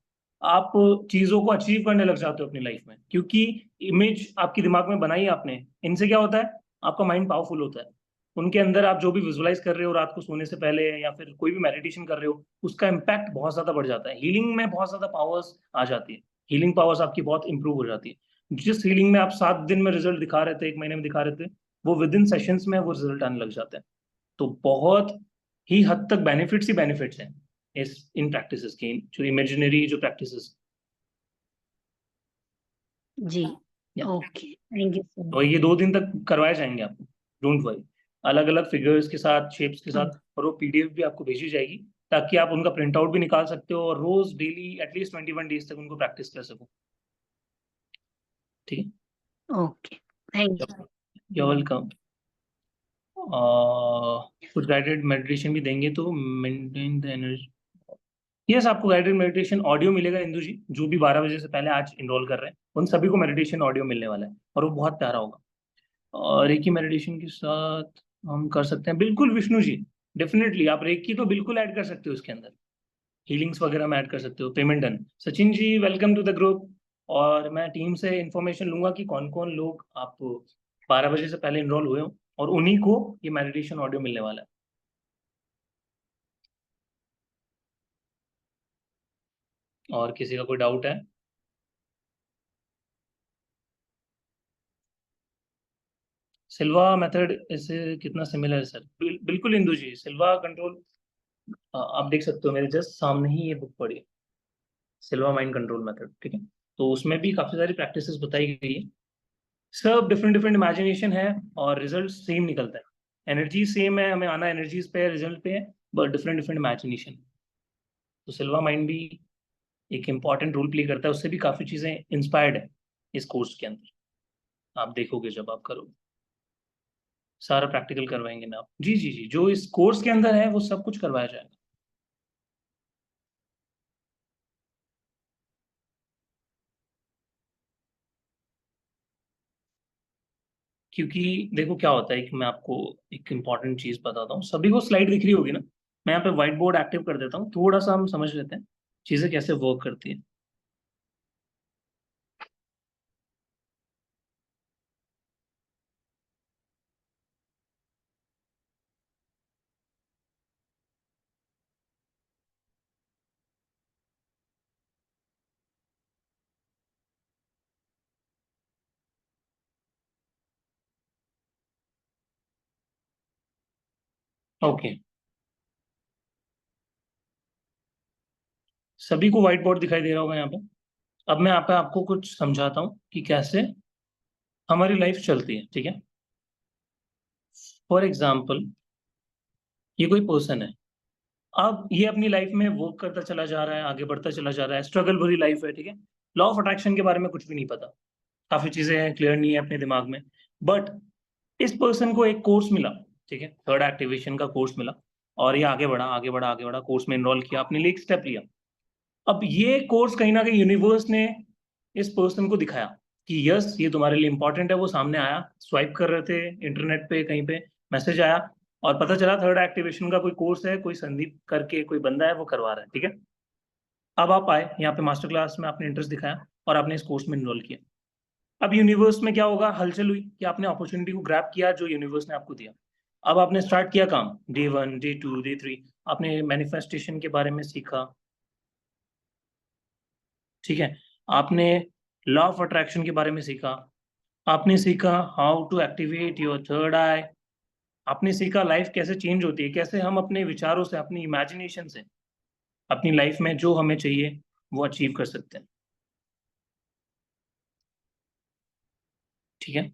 आप चीजों को अचीव करने लग जाते हो अपनी लाइफ में, क्योंकि इमेज आपके दिमाग में बनाई है आपने। इनसे क्या होता है, आपका माइंड पावरफुल होता है। उनके अंदर आप जो भी विजुअलाइज कर रहे हो रात को सोने से पहले, या फिर कोई भी मेडिटेशन कर रहे हो, उसका इम्पैक्ट बहुत ज्यादा बढ़ जाता है। हीलिंग में बहुत ज्यादा पावर्स आ जाती है। हीलिंग पावर्स आपकी बहुत इंप्रूव हो जाती है। जिस हीलिंग में आप 7 दिन में रिजल्ट दिखा रहे थे, 1 महीने में दिखा रहे थे, वो विद इन सेशंस में वो रिजल्ट आने लग जाते हैं। तो बहुत ही हद तक बेनिफिट्स ही बेनिफिट्स हैं इस इन प्रैक्टिसेस के, जो इमेजिनरी जो प्रैक्टिसेस। जी ओके, थैंक यू सर। तो ये 2 दिन तक करवाए जाएंगे आपको, डोंट वरी। अलग अलग फिगर्स के साथ, शेप्स के साथ, और वो पीडीएफ भी आपको भेजी जाएगी, ताकि आप उनका प्रिंट आउट भी निकाल सकते हो और रोज डेली एटलीस्ट 21 डेज तक उनको प्रैक्टिस कर सको। ठीक ओके थैंक है, यू वेलकम। कुछ गाइडेड मेडिटेशन भी देंगे तो मेंटेन द एनर्जी। यस, आपको गाइडेड मेडिटेशन ऑडियो मिलेगा इंदु जी। जो भी 12 बजे से पहले आज इनरोल कर रहे हैं, उन सभी को मेडिटेशन ऑडियो मिलने वाला है, और वो बहुत प्यारा होगा। और रेकी मेडिटेशन के साथ हम कर सकते हैं, बिल्कुल विष्णु जी। डेफिनेटली आप रेकी तो बिल्कुल ऐड कर सकते हो इसके अंदर, हीलिंग्स वगैरह में ऐड कर सकते हो। Payment done. Sachin ji, welcome to the group. और मैं टीम से इंफॉर्मेशन लूंगा कि कौन कौन लोग आप 12 बजे से पहले इनरोल हुए हो, और उन्हीं को ये मेडिटेशन ऑडियो मिलने वाला है। और किसी का कोई डाउट है? सिल्वा मेथड इससे कितना सिमिलर है सर? बिल्कुल इंदु जी, सिल्वा कंट्रोल आप देख सकते हो, मेरे जस्ट सामने ही ये बुक पड़ी है, सिल्वा माइंड कंट्रोल मेथड। ठीक है, तो उसमें भी काफी सारी प्रैक्टिसेस बताई गई है। सब डिफरेंट डिफरेंट इमेजिनेशन है, और रिजल्ट सेम निकलता है। एनर्जी सेम है, हमें आना एनर्जीज पे है, रिजल्ट पे है, बट डिफरेंट डिफरेंट इमेजिनेशन। तो सिल्वा माइंड भी एक इम्पॉर्टेंट रोल प्ले करता है, उससे भी काफी चीजें इंस्पायर्ड है इस कोर्स के अंदर। आप देखोगे जब आप करोगे, सारा प्रैक्टिकल करवाएंगे ना आप। जी जी जी, जो इस कोर्स के अंदर है वो सब कुछ करवाया जाएगा। क्योंकि देखो क्या होता है कि मैं आपको एक इम्पॉर्टेंट चीज बताता हूँ। सभी को स्लाइड दिख रही होगी ना? मैं यहाँ पे व्हाइट बोर्ड एक्टिव कर देता हूँ, थोड़ा सा हम समझ लेते हैं चीजें कैसे वर्क करती है। ओके, सभी को व्हाइट बोर्ड दिखाई दे रहा होगा यहाँ पे। अब मैं यहाँ पे आपको कुछ समझाता हूँ कि कैसे हमारी लाइफ चलती है। ठीक है, फॉर एग्जाम्पल ये कोई पर्सन है, अब ये अपनी लाइफ में वर्क करता चला जा रहा है, आगे बढ़ता चला जा रहा है, स्ट्रगल भरी लाइफ है। ठीक है, लॉ ऑफ अट्रैक्शन के बारे में कुछ भी नहीं पता, काफी चीजें हैं क्लियर नहीं है अपने दिमाग में। बट इस पर्सन को एक कोर्स मिला, ठीक है, थर्ड एक्टिवेशन का कोर्स मिला, और ये आगे बढ़ा आगे बढ़ा आगे बढ़ा, कोर्स में इनरोल किया, अपने लिए एक स्टेप लिया। अब ये कोर्स कहीं ना कहीं यूनिवर्स ने इस पर्सन को दिखाया कि यस ये तुम्हारे लिए इंपॉर्टेंट है। वो सामने आया, स्वाइप कर रहे थे इंटरनेट पे, कहीं पे मैसेज आया, और पता चला थर्ड एक्टिवेशन का कोई कोर्स है, कोई संदीप करके कोई बंदा है वो करवा रहा है। ठीक है, अब आप आए यहाँ पे मास्टर क्लास में, आपने इंटरेस्ट दिखाया और आपने इस कोर्स में इनरोल किया। अब यूनिवर्स में क्या होगा, हलचल हुई कि आपने अपॉर्चुनिटी को ग्रैब किया जो यूनिवर्स ने आपको दिया। अब आपने स्टार्ट किया काम, डे 1, डे 2, डे 3, आपने मैनिफेस्टेशन के बारे में सीखा। ठीक है, आपने लॉ ऑफ अट्रैक्शन के बारे में सीखा, आपने सीखा how to activate your third eye, आपने सीखा लाइफ कैसे चेंज होती है, कैसे हम अपने विचारों से, अपनी इमेजिनेशन से अपनी लाइफ में जो हमें चाहिए वो अचीव कर सकते हैं। ठीक है,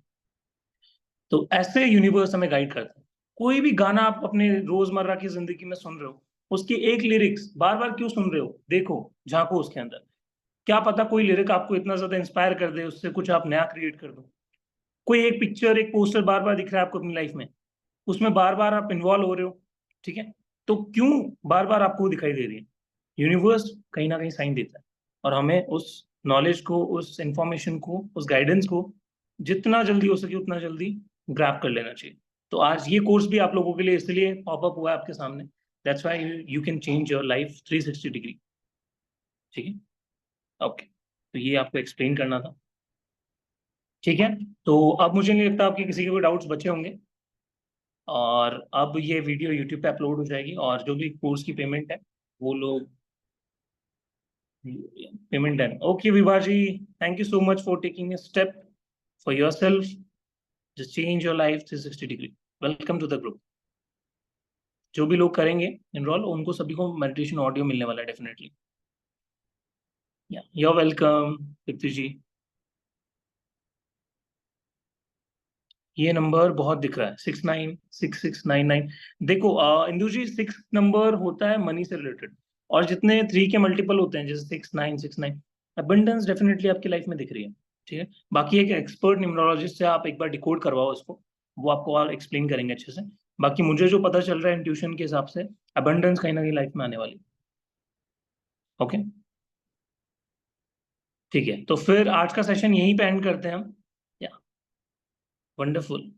तो ऐसे यूनिवर्स हमें गाइड करता है। कोई भी गाना आप अपने रोजमर्रा की जिंदगी में सुन रहे हो, उसकी एक लिरिक्स बार बार क्यों सुन रहे हो, देखो, झांको उसके अंदर। क्या पता कोई लिरिक आपको इतना ज्यादा इंस्पायर कर दे, उससे कुछ आप नया क्रिएट कर दो। कोई एक पिक्चर, एक पोस्टर बार बार दिख रहा है आपको अपनी लाइफ में, उसमें बार बार आप इन्वॉल्व हो रहे हो। ठीक है, तो क्यों बार बार आपको दिखाई दे रही है? यूनिवर्स कहीं ना कहीं साइन देता है, और हमें उस नॉलेज को, उस इंफॉर्मेशन को, उस गाइडेंस को जितना जल्दी हो सके उतना जल्दी ग्रैब कर लेना चाहिए। तो आज ये कोर्स भी आप लोगों के लिए इसलिए पॉपअप हुआ है आपके सामने, that's why you can change your life 360 degree. ठीक है, ओके, तो ये आपको एक्सप्लेन करना था। ठीक है, तो अब मुझे नहीं लगता आपके किसी के कोई डाउट्स बचे होंगे, और अब ये वीडियो यूट्यूब पे अपलोड हो जाएगी, और जो भी कोर्स की पेमेंट है वो लोग payment done. Okay Vibha ji, thank you so much for taking a step for yourself, just change your life 360 degree. Welcome to the group. जो भी लोग करेंगे एनरोल, उनको सभी को मेडिटेशन ऑडियो मिलने वाला है definitely. You are welcome Deepti ji. ये नंबर बहुत दिख रहा है 696699। देखो इंदु जी, 6 नंबर होता है मनी से रिलेटेड, और जितने 3 के मल्टीपल होते हैं जैसे 6969, अबंडेंस डेफिनेटली आपकी लाइफ में दिख रही है। ठीक है, बाकी एक एक्सपर्ट न्यूमरोलॉजिस्ट से आप एक बार डिकोड करवाओ इसको, वो आपको और एक्सप्लेन करेंगे अच्छे से। बाकी मुझे जो पता चल रहा है इंट्यूशन के हिसाब से, अबंडेंस कहीं ना कहीं लाइफ में आने वाली। ओके, ठीक है, तो फिर आज का सेशन यहीं पे एंड करते हैं हम। या वंडरफुल,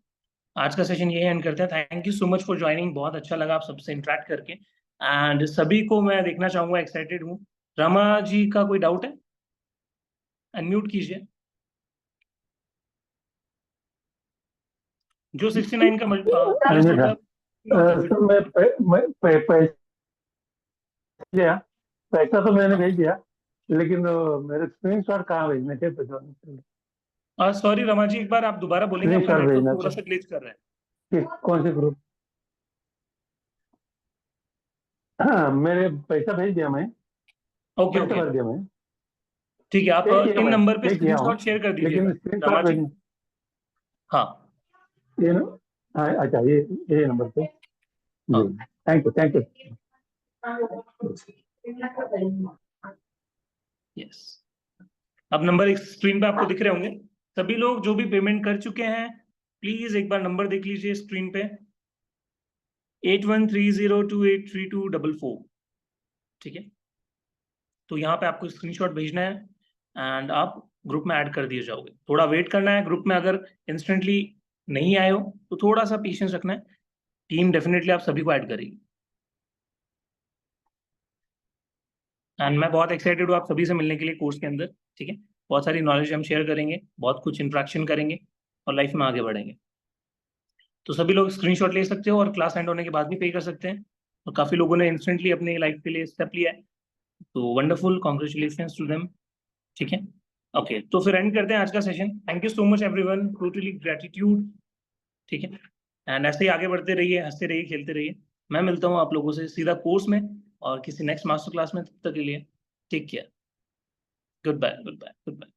आज का सेशन यही एंड करते हैं। Thank you so much for joining, बहुत अच्छा लगा आप सबसे इंटरेक्ट करके, एंड सभी को मैं देखना चाहूंगा, एक्साइटेड हूँ। रमा जी का कोई डाउट है? अनम्यूट कीजिए। जो 69 का प्लस होता है सर मैं पैसा तो मैंने भेज दिया, लेकिन मेरे स्क्रीनशॉट कहाँ भेजने थे? सॉरी रमा जी, एक बार आप दोबारा बोलेंगे, अपना स्क्रीनशॉट नेटवर्क भेजना थोड़ा था। सा ग्लिच कर रहा है। कौन से ग्रुप? हाँ, मेरे पैसा भेज दिया मैं, ओके पैसा ओके, भर दिया मैं, ठीक है, आप पे किया इन मैं, नंबर पे पे किया हूँ, स्क्रीनशॉट शेयर कर दीजिएगा लेकिन रमा स्क्रीनशॉट जी। भेज। हाँ ये हाँ, अच्छा, ये नंबर पे हाँ, जी। Thank you. यस, अब नंबर एक स्क्रीन पे आपको दिख रहे होंगे। सभी लोग जो भी पेमेंट कर चुके हैं, प्लीज एक बार नंबर देख लीजिए स्क्रीन पे, 8130283244। ठीक है, तो यहाँ पे आपको स्क्रीनशॉट भेजना है, एंड आप ग्रुप में ऐड कर दिए जाओगे। थोड़ा वेट करना है ग्रुप में, अगर इंस्टेंटली नहीं आए हो तो थोड़ा सा पेशेंस रखना है, टीम डेफिनेटली आप सभी को ऐड करेगी। एंड मैं बहुत एक्साइटेड हूँ आप सभी से मिलने के लिए कोर्स के अंदर। ठीक है, बहुत सारी नॉलेज हम शेयर करेंगे, बहुत कुछ इंट्रैक्शन करेंगे, और लाइफ में आगे बढ़ेंगे। तो सभी लोग स्क्रीनशॉट ले सकते हो, और क्लास एंड होने के बाद भी पे कर सकते हैं, और काफी लोगों ने इंस्टेंटली अपनी लाइफ के लिए स्टेप लिया है, तो वंडरफुल, कॉन्ग्रेचुलेशंस टू देम। ठीक है, ओके, तो फिर एंड करते हैं आज का session. Thank you so much everyone, totally gratitude. ठीक है, एंड ऐसे ही आगे बढ़ते रहिए, हंसते रहिए, खेलते रहिए। मैं मिलता हूँ आप लोगों से सीधा कोर्स में और किसी नेक्स्ट मास्टर क्लास में, तब तक के लिए take care, good bye, good bye, good bye.